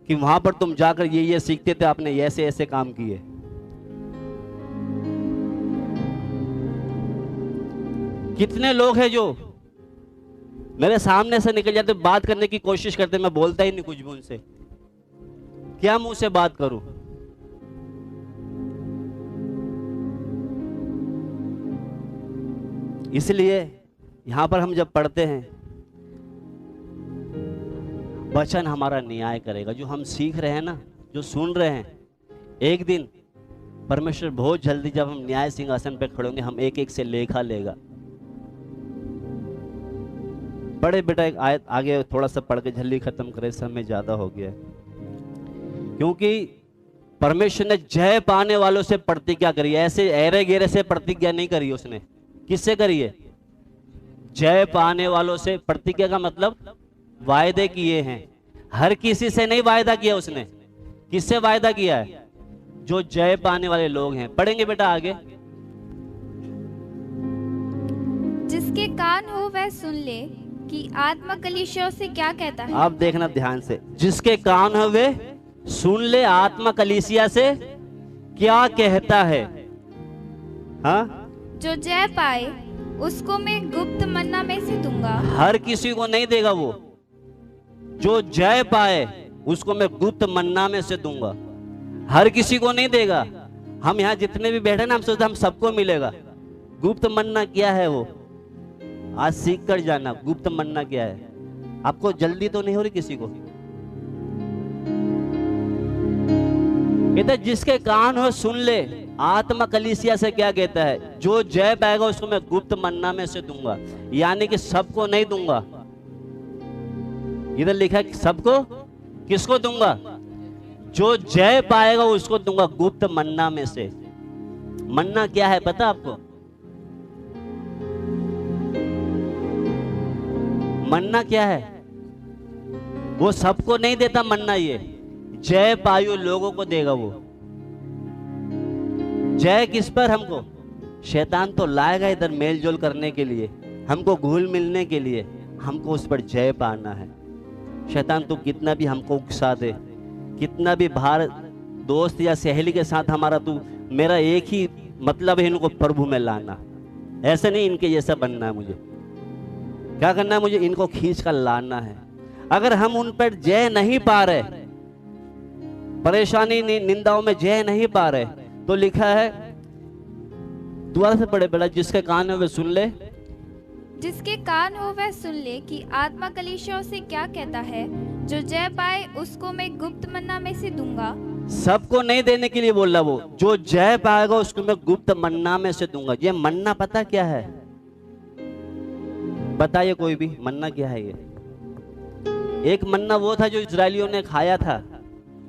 A: कि वहां पर तुम जाकर ये सीखते थे, आपने ऐसे ऐसे काम किए। कितने लोग हैं जो मेरे सामने से निकल जाते, बात करने की कोशिश करते, मैं बोलता ही नहीं कुछ भी उनसे, क्या मुंह से बात करूं। इसलिए यहां पर हम जब पढ़ते हैं, वचन हमारा न्याय करेगा। जो हम सीख रहे हैं ना, जो सुन रहे हैं, एक दिन परमेश्वर बहुत जल्दी जब हम न्याय सिंहासन पे खड़े होंगे, हम एक एक से लेखा लेगा। बड़े बेटा एक आयत आगे थोड़ा सा पढ़ के जल्दी खत्म करे, समय ज्यादा हो गया है। क्योंकि परमेश्वर ने जय पाने वालों से प्रतिज्ञा करी, ऐसे ऐरे गेरे से प्रतिज्ञा नहीं करी उसने। किससे करी है? जय पाने वालों से। प्रतिज्ञा का मतलब वायदे किए हैं, हर किसी से नहीं वायदा किया उसने। किससे वायदा किया है? जो जय पाने वाले लोग हैं। पढ़ेंगे बेटा आगे।
B: जिसके कान हो वह सुन ले कि आत्मा कलीसियाओं से क्या कहता है।
A: आप देखना ध्यान से, जिसके कान हो वे सुन ले आत्मा कलीसिया से क्या कहता है। हाँ,
B: जो जय पाए उसको मैं गुप्त मन्ना में से दूंगा।
A: हर किसी को नहीं देगा वो, जो जय पाए उसको मैं गुप्त मन्ना में से दूंगा। हर किसी को नहीं देगा। हम यहाँ जितने भी बैठे ना, हम सोचते हम सबको मिलेगा। गुप्त मन्ना क्या है वो आज सीख कर जाना। गुप्त मन्ना क्या है? आपको जल्दी तो नहीं हो रही किसी को? कहते जिसके कान हो सुन ले आत्मा कलीसिया से क्या कहता है। जो जय पाएगा उसको मैं गुप्त मन्ना में से दूंगा, यानी कि सबको नहीं दूंगा। इधर लिखा है सबको। किसको दूंगा? जो जय पाएगा उसको दूंगा गुप्त मन्ना में से। मन्ना क्या है पता आपको? मन्ना क्या है? वो सबको नहीं देता मन्ना, ये जय पायु लोगों को देगा वो। जय किस पर? हमको। शैतान तो लाएगा इधर मेलजोल करने के लिए, हमको घुल मिलने के लिए, हमको उस पर जय पाना है। शैतान तो कितना भी हमको उकसा दे, कितना भी बाहर दोस्त या सहेली के साथ हमारा तू, मेरा एक ही मतलब है इनको प्रभु में लाना। ऐसे नहीं इनके जैसा बनना है मुझे। क्या करना है मुझे? इनको खींच कर लाना है। अगर हम उन पर जय नहीं पा रहे, परेशानी निंदाओं में जय नहीं पा रहे, तो लिखा है दोबारा से पढ़े बेटा। जिसके कान है वे सुन ले।
B: जिसके कान हो वह सुन ले कि आत्मा कलीसियाओं से क्या कहता है। जो जय पाए उसको मैं गुप्त मन्ना में से दूंगा।
A: सबको नहीं देने के लिए बोल रहा वो। जो जय पाएगा उसको मैं गुप्त मन्ना में से दूंगा। ये मन्ना पता क्या है? बताइए कोई भी, मन्ना क्या है ये? एक मन्ना वो था जो इजरायलियों ने खाया था,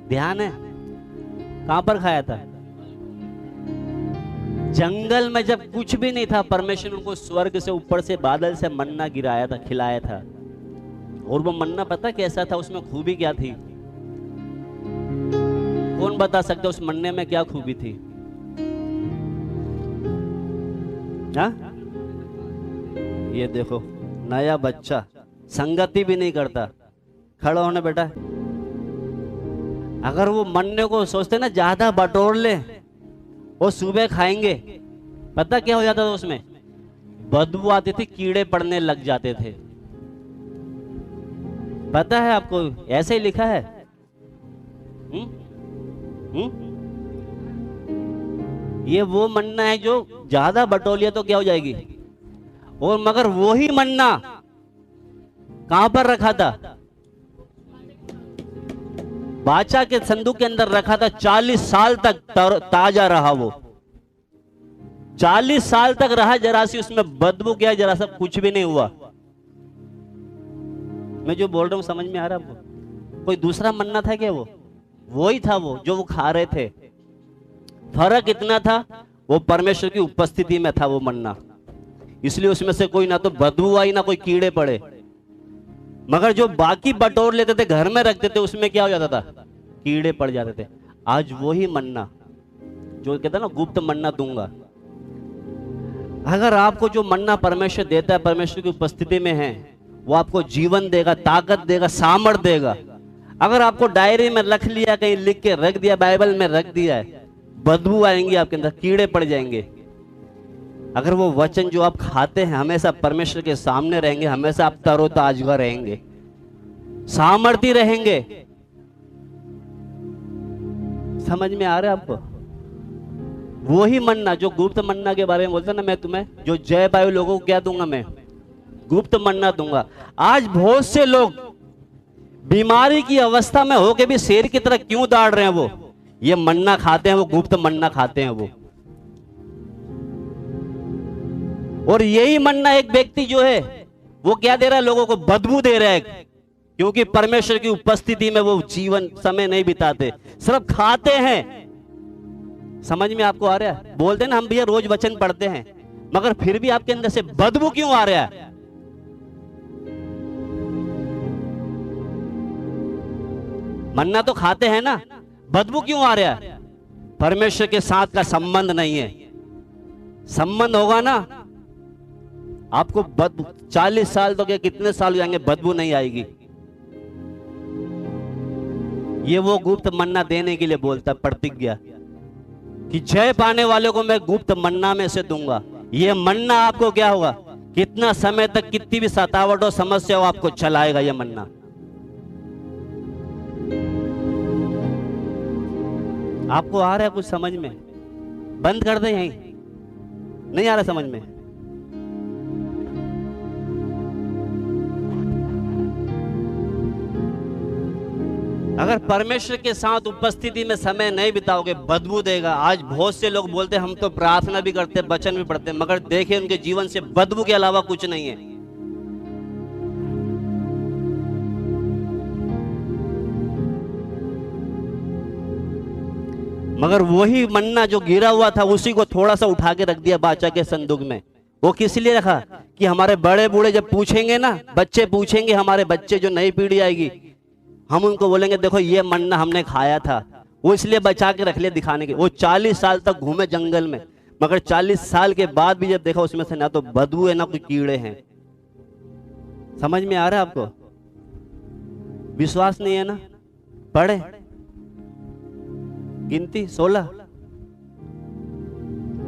A: ध्यान है? कहां पर खाया था? जंगल में, जब कुछ भी नहीं था, परमेश्वर उनको स्वर्ग से ऊपर से बादल से मन्ना गिराया था, खिलाया था। और वो मन्ना पता कैसा था? उसमें खूबी क्या थी? कौन बता सकता उस मन्ने में क्या खूबी थी? हाँ? ये देखो, नया बच्चा संगति भी नहीं करता। खड़ा होने बेटा। अगर वो मन्ने को सोचते ना ज्यादा बटोर ले और सुबह खाएंगे, पता क्या हो जाता था उसमें? बदबू आती थी, कीड़े पड़ने लग जाते थे। पता है आपको? ऐसे ही लिखा है। ये वो मन्ना है जो ज्यादा बटोलिया तो क्या हो जाएगी। और मगर वो ही मन्ना कहां पर रखा था? बादशाह के संदूक के अंदर रखा था। 40 साल तक ताजा रहा वो। 40 साल तक रहा। जरा सी उसमें बदबू क्या, जरा सा कुछ भी नहीं हुआ। मैं जो बोल रहा हूं समझ में आ रहा है आपको? कोई दूसरा मन्ना था क्या? वो ही था वो जो वो खा रहे थे। फर्क इतना था, वो परमेश्वर की उपस्थिति में था वो मन्ना, इसलिए उसमें से कोई ना तो बदबू आई ना कोई कीड़े पड़े। मगर जो बाकी बटोर लेते थे, घर में रखते थे, उसमें क्या हो जाता था? कीड़े पड़ जाते थे। आज वही मन्ना जो कहता ना गुप्त मन्ना दूंगा, अगर आपको जो मन्ना परमेश्वर देता है, परमेश्वर की उपस्थिति में है, वो आपको जीवन देगा, ताकत देगा, सामर्थ देगा। अगर आपको डायरी में रख लिया, कहीं लिख के रख दिया, बाइबल में रख दिया है, बदबू आएंगी आपके अंदर, कीड़े पड़ जाएंगे। अगर वो वचन जो आप खाते हैं हमेशा परमेश्वर के सामने रहेंगे, हमेशा आप तरोताजा रहेंगे, सामर्थ्य रहेंगे। समझ में आ रहा है आपको? वही मन्ना जो गुप्त मन्ना के बारे में बोलता ना, मैं तुम्हें जो जय पाए लोगों को क्या दूंगा? मैं गुप्त मन्ना दूंगा। आज बहुत से लोग बीमारी की अवस्था में होके भी शेर की तरह क्यों दौड़ रहे हैं? वो ये मन्ना खाते हैं, वो गुप्त मन्ना खाते हैं वो। और यही मन्ना एक व्यक्ति जो है वो क्या दे रहा है? लोगों को बदबू दे रहा है, क्योंकि परमेश्वर की उपस्थिति में वो जीवन समय नहीं बिताते, सिर्फ खाते हैं। समझ में आपको आ रहा है? बोलते हैं ना हम भैया रोज वचन पढ़ते हैं, मगर फिर भी आपके अंदर से बदबू क्यों आ रहा है? मन्ना तो खाते हैं ना, बदबू क्यों आ रहा है? परमेश्वर के साथ का संबंध नहीं है। संबंध होगा ना, आपको बदबू 40 साल तो क्या कितने साल हो जाएंगे, बदबू नहीं आएगी। ये वो गुप्त मन्ना देने के लिए बोलता प्रतिज्ञा कि जय पाने वाले को मैं गुप्त मन्ना में से दूंगा। ये मन्ना आपको क्या होगा? कितना समय तक, कितनी भी सतावट और समस्या हो, आपको चलाएगा ये मन्ना। आपको आ रहा है कुछ समझ में? बंद कर दे यहीं, नहीं आ रहा समझ में? अगर परमेश्वर के साथ उपस्थिति में समय नहीं बिताओगे, बदबू देगा। आज बहुत से लोग बोलते हैं हम तो प्रार्थना भी करते, वचन भी पढ़ते, मगर देखिए उनके जीवन से बदबू के अलावा कुछ नहीं है। मगर वही मन्ना जो गिरा हुआ था, उसी को थोड़ा सा उठा के रख दिया बादशाह के संदूक में। वो किस लिए रखा? कि हमारे बड़े बूढ़े जब पूछेंगे ना, बच्चे पूछेंगे, हमारे बच्चे जो नई पीढ़ी आएगी, हम उनको बोलेंगे देखो ये मन्ना हमने खाया था। वो इसलिए बचा के रख लिया दिखाने के। वो 40 साल तक घूमे जंगल में, मगर 40 साल के बाद भी जब देखा उसमें से ना तो बदबू है ना कोई कीड़े हैं। समझ में आ रहा है आपको? विश्वास नहीं है ना? पढ़े गिनती 16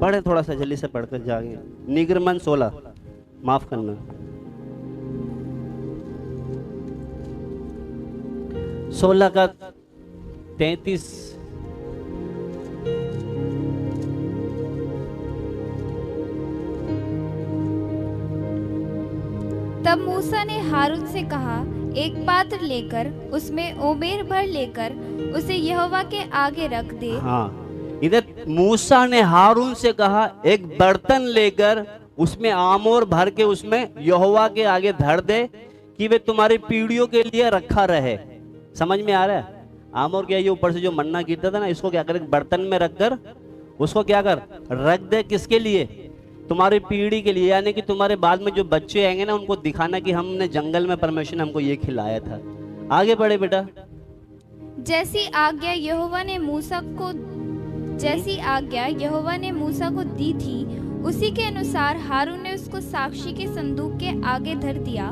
A: पढ़े, थोड़ा सा जल्दी से पढ़कर जागे। निगमन 16, माफ करना, 16 का 33।
B: तब मूसा ने हारून से कहा, एक पात्र लेकर उसमें ओमेर भर लेकर उसे यहोवा के आगे रख दे।
A: हाँ, इधर मूसा ने हारून से कहा एक बर्तन लेकर उसमें आमोर भर के उसमें यहोवा के आगे धर दे कि वे तुम्हारी पीढ़ियों के लिए रखा रहे। समझ में आ रहा है? आमोर क्या, ये ऊपर से जो मन्ना गिरता था ना, इसको क्या करे? बर्तन में रखकर उसको क्या कर रख दे। किसके लिए? तुम्हारी पीढ़ी के लिए, यानी कि तुम्हारे बाद में जो बच्चे आएंगे ना, उनको दिखाना कि हमने जंगल में परमेश्वर ने हमको ये खिलाया था। आगे बढ़े बेटा।
B: जैसी आज्ञा यहोवा ने मूसा को दी थी, उसी के अनुसार हारून ने उसको साक्षी के संदूक के आगे धर दिया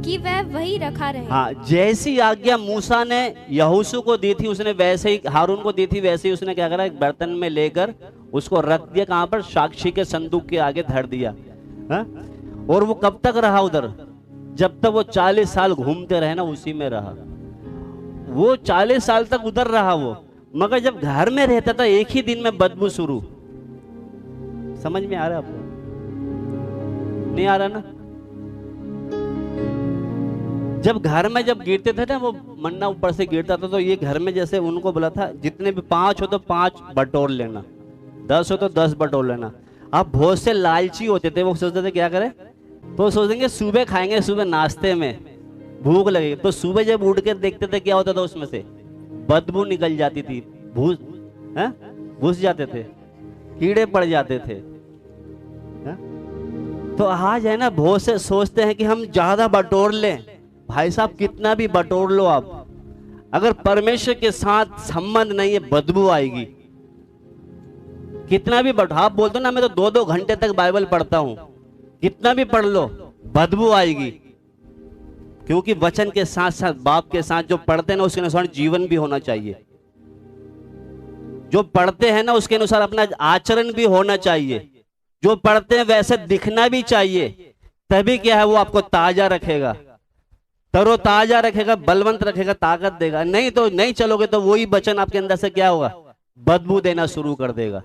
B: कि वह वही रखा रहे।
A: हाँ, जैसी आज्ञा मूसा ने यहोशू को दी थी, उसने वैसे ही हारून को दी थी, वैसे ही उसने क्या करा? एक बर्तन में लेकर उसको रख दिया। कहां पर? साक्षी के संदूक के आगे धर दिया। हा? और वो कब तक रहा उधर? जब तक वो 40 साल घूमते रहे ना, उसी में रहा। वो 40 साल तक उधर रहा वो, मगर जब घर में रहता था एक ही दिन में बदबू शुरू। समझ में आ रहा है आपको? नहीं आ रहा ना? जब घर में जब गिरते थे ना, वो मन्ना ऊपर से गिरता था, तो ये घर में जैसे उनको बोला था जितने भी 5 हो तो 5 बटोर लेना, 10 हो तो 10 बटोर लेना। अब बहुत से लालची होते थे, वो सोचते थे क्या करें, तो सोचेंगे सुबह खाएंगे, सुबह नाश्ते में भूख लगेगी, तो सुबह जब उठ के देखते थे क्या होता था, उसमें से बदबू निकल जाती थी, घुस जाते थे। कीड़े पड़ जाते थे। हा? तो आज है ना, बहुत से सोचते हैं कि हम ज्यादा बटोर लें। भाई साहब, कितना भी बटोर लो आप, अगर परमेश्वर के साथ संबंध नहीं है, बदबू आएगी। कितना भी आप बोलते हो ना, मैं तो 2-2 घंटे तक बाइबल पढ़ता हूं, कितना भी पढ़ लो, बदबू आएगी। क्योंकि वचन के साथ साथ, बाप के साथ जो पढ़ते हैं ना, उसके अनुसार जीवन भी होना चाहिए। जो पढ़ते हैं ना, उसके अनुसार अपना आचरण भी होना चाहिए। जो पढ़ते हैं वैसे दिखना भी चाहिए। तभी क्या है, वो आपको ताजा रखेगा, तरोताजा रखेगा, बलवंत रखेगा, ताकत देगा। नहीं तो नहीं चलोगे तो वही वचन आपके अंदर से क्या होगा, बदबू देना शुरू कर देगा।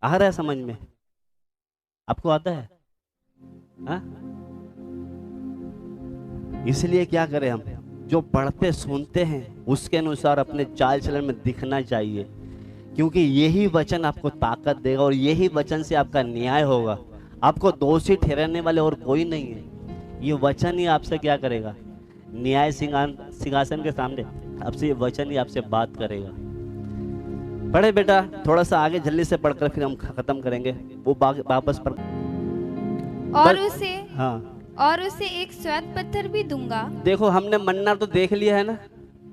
A: आ रहा है समझ में? आपको आता है? हा? इसलिए क्या करें हम, जो पढ़ते सुनते हैं उसके अनुसार अपने चाल चलन में दिखना चाहिए। क्योंकि यही वचन आपको ताकत देगा और यही वचन से आपका न्याय होगा। आपको दोषी ठहराने वाले और कोई नहीं है। ये वचन ही आपसे क्या करेगा, न्याय सिंहासन के सामने आपसे ये वचन ही आपसे बात करेगा। पढ़े बेटा, थोड़ा सा आगे जल्दी से पढ़कर फिर हम खत्म करेंगे। वो वापस पढ़।
B: और उसे एक श्वेत पत्थर भी दूंगा।
A: देखो, हमने मन्ना तो देख लिया है ना,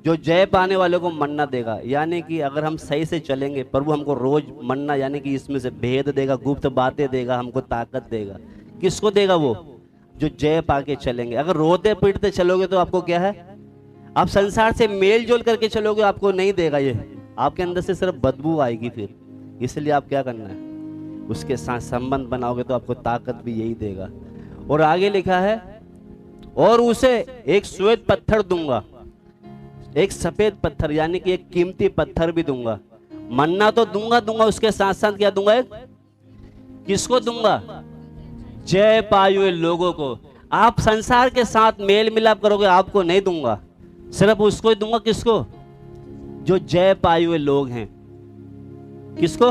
A: जो जय पाने वाले को मन्ना देगा। यानी कि अगर हम सही से चलेंगे, प्रभु हमको रोज मन्ना, यानी कि इसमें से भेद देगा, गुप्त बातें देगा, हमको ताकत देगा। किसको देगा? वो जो जय पाके चलेंगे। अगर रोते पीटते चलोगे तो आपको क्या है, आप संसार से मेल जोल करके चलोगे, आपको नहीं देगा। ये आपके अंदर से सिर्फ बदबू आएगी फिर। इसलिए आप क्या करना है, उसके साथ संबंध बनाओगे तो आपको ताकत भी यही देगा। और आगे लिखा है, और उसे एक श्वेत पत्थर दूंगा, एक सफेद पत्थर, यानी कि एक कीमती पत्थर भी दूंगा। मन्ना तो दूंगा, उसके साथ साथ क्या दूंगा, एक किसको दूंगा, जय पाए हुए लोगों को। आप संसार के साथ मेल मिलाप करोगे, आपको नहीं दूंगा, सिर्फ उसको ही दूंगा। किसको? जो जय पाए हुए लोग हैं। किसको?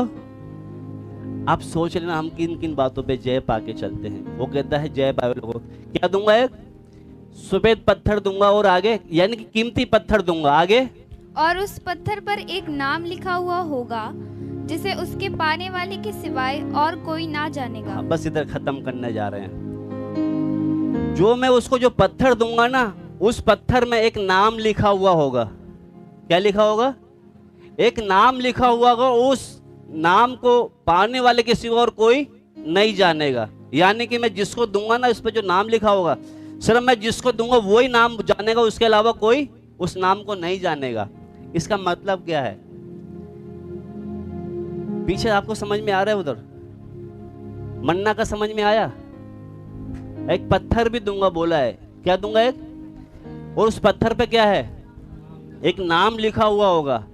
A: आप सोच लेना, हम किन किन बातों पे जय पाके चलते हैं। वो कहता है जय पाए हुए लोगों को क्या दूंगा, एक सफेद पत्थर दूंगा, और आगे यानी कि कीमती पत्थर दूंगा। आगे,
B: और उस पत्थर पर एक नाम लिखा हुआ होगा जिसे उसके पाने वाले के सिवाय और कोई ना जानेगा।
A: बस इधर खत्म करने जा रहे हैं। जो मैं उसको जो पत्थर दूंगा ना, उस पत्थर में एक नाम लिखा हुआ होगा। क्या लिखा होगा? एक नाम लिखा हुआ होगा। उस नाम को पाने वाले के सिवा और कोई नहीं जानेगा। यानी कि मैं जिसको दूंगा ना, इस पर जो नाम लिखा होगा, सिर्फ मैं जिसको दूंगा वही नाम जानेगा, उसके अलावा कोई उस नाम को नहीं जानेगा। इसका मतलब क्या है? पीछे आपको समझ में आ रहा है? उधर मन्ना का समझ में आया? एक पत्थर भी दूंगा बोला है। क्या दूंगा? एक, और उस पत्थर पे क्या है, एक नाम लिखा हुआ होगा,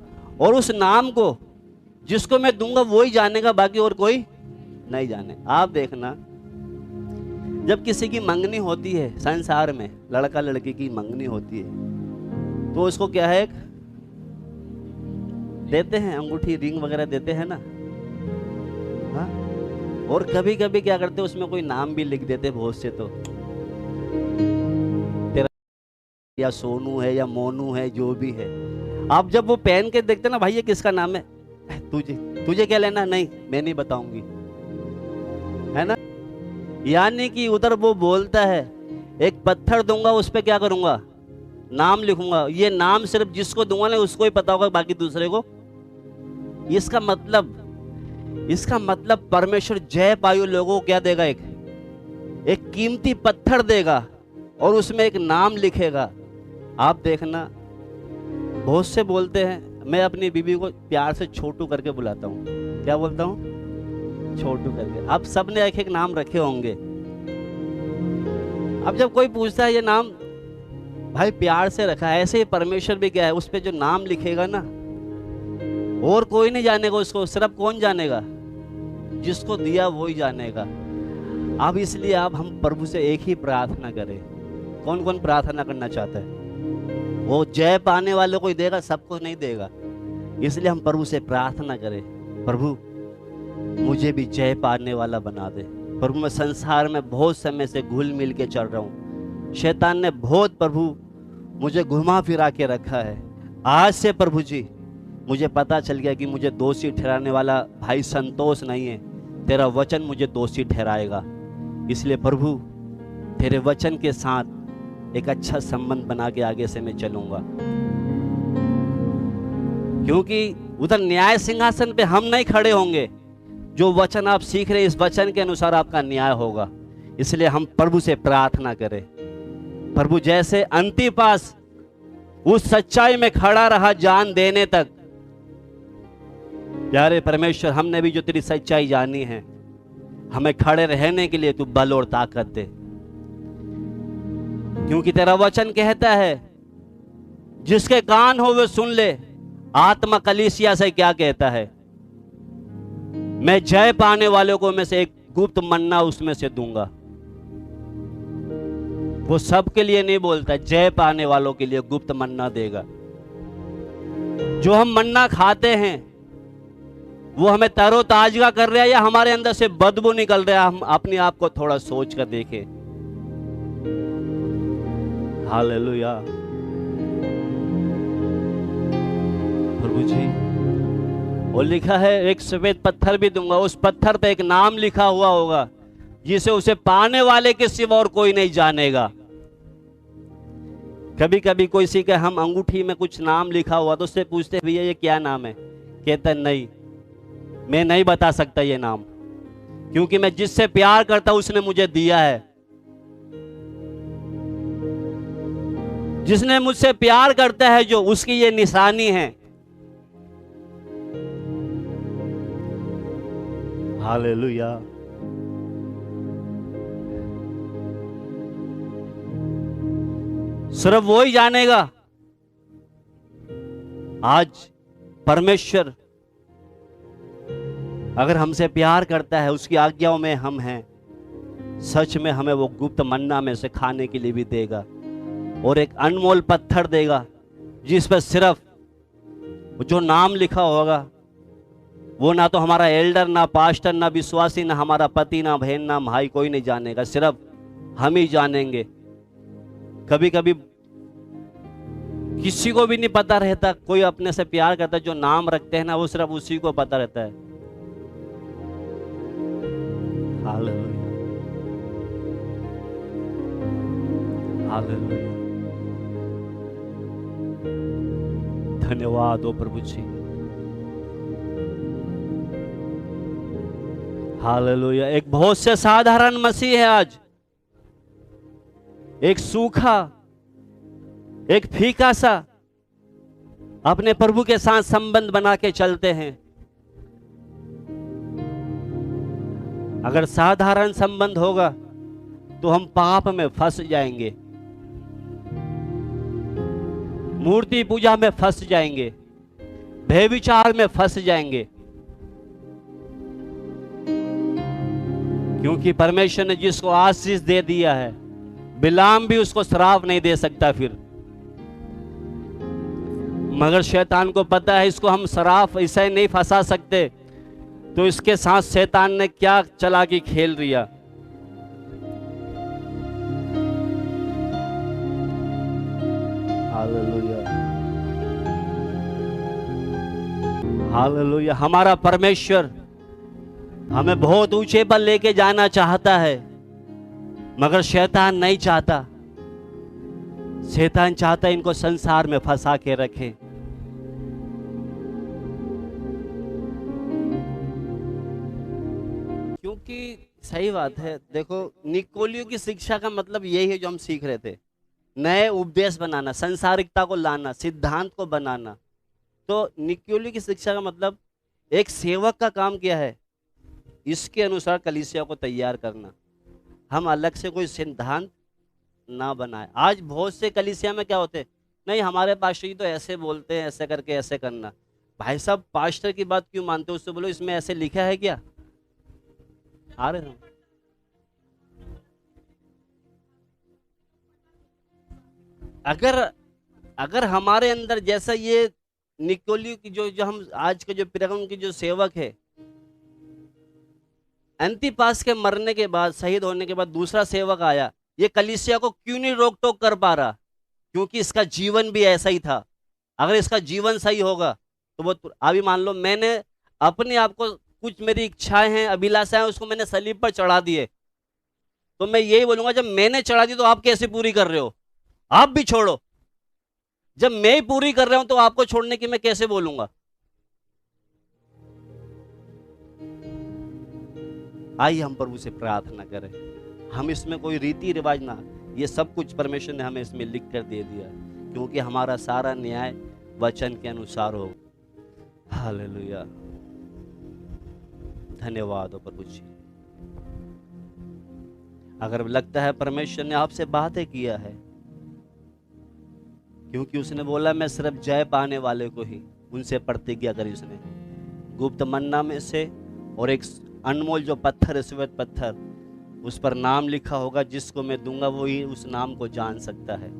A: और उस नाम को जिसको मैं दूंगा वही जानेगा, बाकी और कोई नहीं जाने। आप देखना, जब किसी की मंगनी होती है संसार में, लड़का लड़की की मंगनी होती है, तो उसको क्या है, देते हैं अंगूठी, रिंग वगैरह देते हैं ना। हाँ? और कभी कभी क्या करते हैं, उसमें कोई नाम भी लिख देते बहुत से, तो तेरा या सोनू है या मोनू है, जो भी है। आप जब वो पहन के देखते ना, भाई ये किसका नाम है, तुझे क्या लेना, नहीं मैं नहीं बताऊंगी, है ना। यानी कि उधर वो बोलता है, एक पत्थर दूंगा, उस पर क्या करूंगा, नाम लिखूंगा। ये नाम सिर्फ जिसको दूंगा ना उसको ही पता होगा, बाकी दूसरे को। इसका मतलब परमेश्वर जय पायु लोगों को क्या देगा, एक कीमती पत्थर देगा, और उसमें एक नाम लिखेगा। आप देखना, बहुत से बोलते हैं, मैं अपनी बीबी को प्यार से छोटू करके बुलाता हूँ। क्या बोलता हूँ? छोटू करके। आप सब ने एक एक नाम रखे होंगे। अब जब कोई पूछता है ये नाम, भाई प्यार से रखा है। ऐसे ही परमेश्वर भी क्या है, उस पे जो नाम लिखेगा ना, और कोई नहीं जानेगा उसको, सिर्फ कौन जानेगा, जिसको दिया वो ही जानेगा। अब इसलिए अब हम प्रभु से एक ही प्रार्थना करें। कौन कौन प्रार्थना करना चाहता है? वो जय पाने वाले को ही देगा, सबको नहीं देगा। इसलिए हम प्रभु से प्रार्थना करें, प्रभु मुझे भी जय पाने वाला बना दे। प्रभु मैं संसार में बहुत समय से घुल मिल के चल रहा हूँ, शैतान ने बहुत प्रभु मुझे घुमा फिरा के रखा है। आज से प्रभु जी मुझे पता चल गया कि मुझे दोषी ठहराने वाला भाई संतोष नहीं है, तेरा वचन मुझे दोषी ठहराएगा। इसलिए प्रभु तेरे वचन के साथ एक अच्छा संबंध बना के आगे से मैं चलूंगा, क्योंकि उधर न्याय सिंहासन पे हम नहीं खड़े होंगे। जो वचन आप सीख रहे हैं इस वचन के अनुसार आपका न्याय होगा। इसलिए हम प्रभु से प्रार्थना करें, प्रभु जैसे अंतिपास उस सच्चाई में खड़ा रहा जान देने तक, प्यारे परमेश्वर हमने भी जो तेरी सच्चाई जानी है, हमें खड़े रहने के लिए तू बल और ताकत दे। क्योंकि तेरा वचन कहता है जिसके कान हो वे सुन ले। आत्मा कलीसिया से क्या कहता है? मैं जय पाने वालों को में से एक गुप्त मन्ना उसमें से दूंगा। वो सबके लिए नहीं बोलता, जय पाने वालों के लिए गुप्त मन्ना देगा। जो हम मन्ना खाते हैं वो हमें तरोताजा कर रहा है या हमारे अंदर से बदबू निकल रहा है? हम अपने आप को थोड़ा सोच कर देखें। हालेलुया प्रभु जी। और लिखा है एक सफेद पत्थर भी दूंगा, उस पत्थर पे एक नाम लिखा हुआ होगा जिसे उसे पाने वाले के सिवा और कोई नहीं जानेगा। कभी कभी कोई सी के हम अंगूठी में कुछ नाम लिखा हुआ तो उससे पूछते भैया ये क्या नाम है? कहता नहीं, मैं नहीं बता सकता ये नाम, क्योंकि मैं जिससे प्यार करता उसने मुझे दिया है। जिसने मुझसे प्यार करता है जो, उसकी ये निशानी है। हालेलुया। सिर्फ वो ही जानेगा। आज परमेश्वर अगर हमसे प्यार करता है, उसकी आज्ञाओं में हम हैं, सच में हमें वो गुप्त मन्ना में से खाने के लिए भी देगा और एक अनमोल पत्थर देगा जिस पर सिर्फ जो नाम लिखा होगा वो ना तो हमारा एल्डर, ना पास्टर, ना विश्वासी, ना हमारा पति, ना बहन, ना भाई, कोई नहीं जानेगा, सिर्फ हम ही जानेंगे। कभी कभी किसी को भी नहीं पता रहता, कोई अपने से प्यार करता है, जो नाम रखते हैं ना वो सिर्फ उसी को पता रहता है। Hallelujah hallelujah. धन्यवाद हो प्रभु जी। हालेलुया। एक बहुत से साधारण मसीह है आज, एक सूखा, एक फीका सा अपने प्रभु के साथ संबंध बना के चलते हैं। अगर साधारण संबंध होगा तो हम पाप में फंस जाएंगे, मूर्ति पूजा में फंस जाएंगे, व्यभिचार में फंस जाएंगे, क्योंकि परमेश्वर ने जिसको आशीष दे दिया है बिलाम भी उसको श्राप नहीं दे सकता फिर। मगर शैतान को पता है इसको हम श्राप इसे नहीं फंसा सकते, तो इसके साथ शैतान ने क्या चालाकी खेल रिया। Hallelujah hallelujah. हमारा परमेश्वर हमें बहुत ऊंचे पर लेके जाना चाहता है, मगर शैतान नहीं चाहता। शैतान चाहता है इनको संसार में फंसा के रखे। क्योंकि सही बात है, देखो निकोलियों की शिक्षा का मतलब यही है जो हम सीख रहे थे, नए उपदेश बनाना, संसारिकता को लाना, सिद्धांत को बनाना। तो निकोलियों की शिक्षा का मतलब एक सेवक का काम क्या है, इसके अनुसार कलीसिया को तैयार करना। हम अलग से कोई सिद्धांत ना बनाए। आज बहुत से कलीसिया में क्या होते, नहीं हमारे पास्टर जी तो ऐसे बोलते हैं, ऐसे करके ऐसे करना। भाई साहब पास्टर की बात क्यों मानते हो? उससे बोलो इसमें ऐसे लिखा है क्या? आ रहे हैं। अगर हमारे अंदर जैसा ये निकोलियो की जो हम आज के जो पिरगम की जो सेवक है, अंतिपास के मरने के बाद, शहीद होने के बाद दूसरा सेवक आया, ये कलीसिया को क्यों नहीं रोक टोक कर पा रहा? क्योंकि इसका जीवन भी ऐसा ही था। अगर इसका जीवन सही होगा तो वो अभी मान लो मैंने अपने आप को, कुछ मेरी इच्छाएं हैं, अभिलाषाएं, उसको मैंने सलीब पर चढ़ा दिए, तो मैं यही बोलूंगा जब मैंने चढ़ा दी तो आप कैसे पूरी कर रहे हो? आप भी छोड़ो। जब मैं ही पूरी कर रहा हूं तो आपको छोड़ने की मैं कैसे बोलूंगा? आइए हम प्रभु से प्रार्थना करें। हम इसमें कोई रीति रिवाज ना, ये सब कुछ परमेश्वर ने हमें इसमें लिख कर दे दिया, क्योंकि हमारा सारा न्याय वचन के अनुसार हो। हालेलुया, धन्यवाद हो प्रभु जी। अगर लगता है परमेश्वर ने आपसे बातें किया है, क्योंकि उसने बोला मैं सिर्फ जय पाने वाले को ही, उनसे प्रतिज्ञा करी उसने गुप्त मन्ना में से, और एक अनमोल जो पत्थर है, श्वेत पत्थर, उस पर नाम लिखा होगा, जिसको मैं दूंगा वो ही उस नाम को जान सकता है।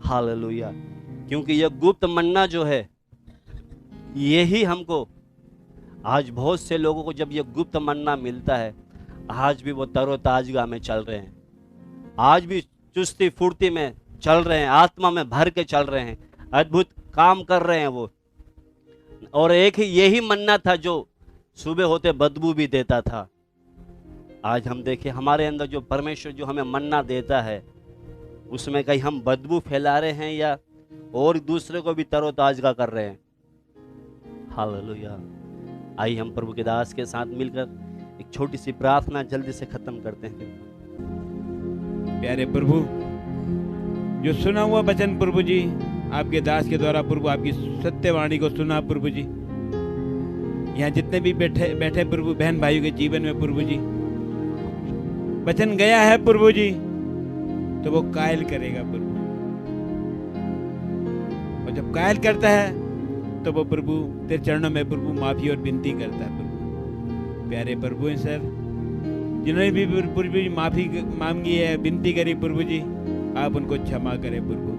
A: हालेलुया, क्योंकि यह गुप्त मन्ना जो है, यही हमको, आज बहुत से लोगों को जब यह गुप्त मन्ना मिलता है, आज भी वो तरोताजगा में चल रहे हैं, आज भी चुस्ती फुर्ती में चल रहे हैं, आत्मा में भर के चल रहे हैं, अद्भुत काम कर रहे हैं वो। और एक ही यही मन्ना था जो सुबह होते बदबू भी देता था। आज हम देखें हमारे अंदर जो परमेश्वर जो हमें मन्ना देता है, उसमें कहीं हम बदबू फैला रहे हैं या और दूसरे को भी तरोताजगा कर रहे हैं। हालेलुया। आइए हम प्रभु के दास के साथ मिलकर एक छोटी सी प्रार्थना जल्दी से खत्म करते हैं।
D: प्यारे प्रभु, जो सुना हुआ वचन प्रभु जी आपके दास के द्वारा प्रभु आपकी सत्यवाणी को सुना प्रभु जी, यहाँ जितने भी बैठे प्रभु बहन भाइयों के जीवन में प्रभु जी वचन गया है प्रभु जी, तो वो कायल करेगा प्रभु, और जब कायल करता है तो वो प्रभु तेरे चरणों में प्रभु माफी और विनती करता है प्रभु। प्यारे प्रभु सर, जिन्होंने भी प्रभु जी माफी मांगी है, विनती करी प्रभु जी, आप उनको क्षमा करें प्रभु,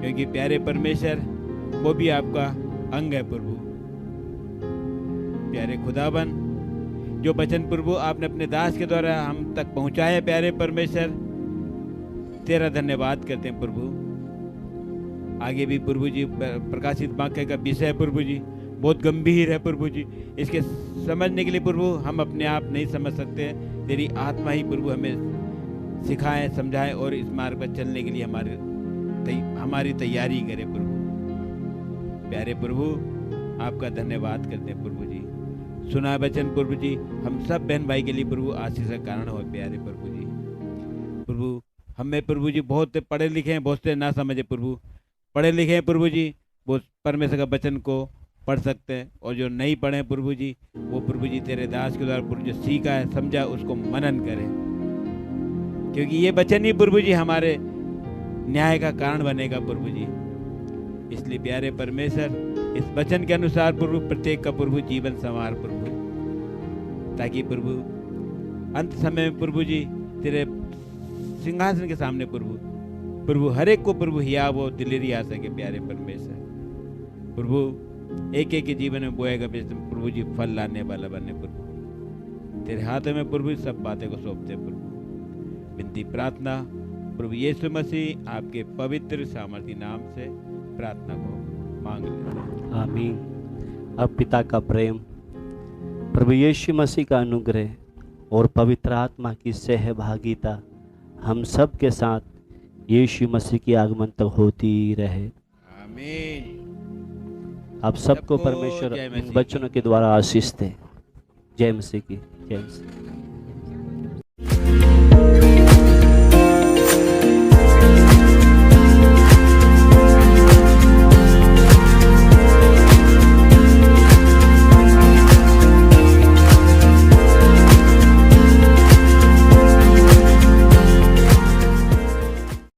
D: क्योंकि प्यारे परमेश्वर वो भी आपका अंग है प्रभु। प्यारे खुदावन, जो वचन प्रभु आपने अपने दास के द्वारा हम तक पहुंचाए, प्यारे परमेश्वर तेरा धन्यवाद करते हैं प्रभु। आगे भी प्रभु जी प्रकाशित वाक्य का विषय प्रभु जी बहुत गंभीर है प्रभु जी, इसके समझने के लिए प्रभु हम अपने आप नहीं समझ सकते, तेरी आत्मा ही प्रभु हमें सिखाए, समझाए और इस मार्ग पर चलने के लिए हमारी तैयारी करे प्रभु। प्यारे प्रभु, आपका धन्यवाद करते हैं प्रभु जी। सुना वचन प्रभु जी हम सब बहन भाई के लिए प्रभु आशीष का कारण हो। प्यारे प्रभु जी, प्रभु हमें प्रभु जी बहुत पढ़े लिखे हैं, बहुत से ना समझे प्रभु, पढ़े लिखे हैं प्रभु जी, वो परमेश्वर का वचन को पढ़ सकते हैं, और जो नहीं पढ़े प्रभु जी वो प्रभु जी तेरे दास के द्वारा प्रभु जो सीखा है, समझा, उसको मनन करें, क्योंकि ये वचन ही प्रभु जी हमारे न्याय का कारण बनेगा प्रभु जी। इसलिए प्यारे परमेश्वर, इस वचन के अनुसार प्रभु प्रत्येक का प्रभु जीवन संवार प्रभु, ताकि प्रभु अंत समय में प्रभु जी तेरे सिंहासन के सामने प्रभु हर एक को प्रभु हिया वो दिलेरी आ सके। प्यारे परमेश्वर, प्रभु एक एक के जीवन में बोएगा प्रभु जी फल लाने वाला बने प्रभु, तेरे हाथों में प्रभु सब बातें को सौंपते प्रभु। विनती प्रार्थना प्रभु यीशु मसीह आपके पवित्र सामर्थी नाम से प्रार्थना को मांग लेते हैं,
A: आमीन। अब पिता का प्रेम, प्रभु यीशु मसीह का अनुग्रह और पवित्र आत्मा की सहभागिता हम सब के साथ यीशु मसीह की आगमन तक होती रहे,
D: आमीन।
A: आप सबको परमेश्वर इन वचनों के द्वारा आशीष दे। जय मसीह की जय मसीह।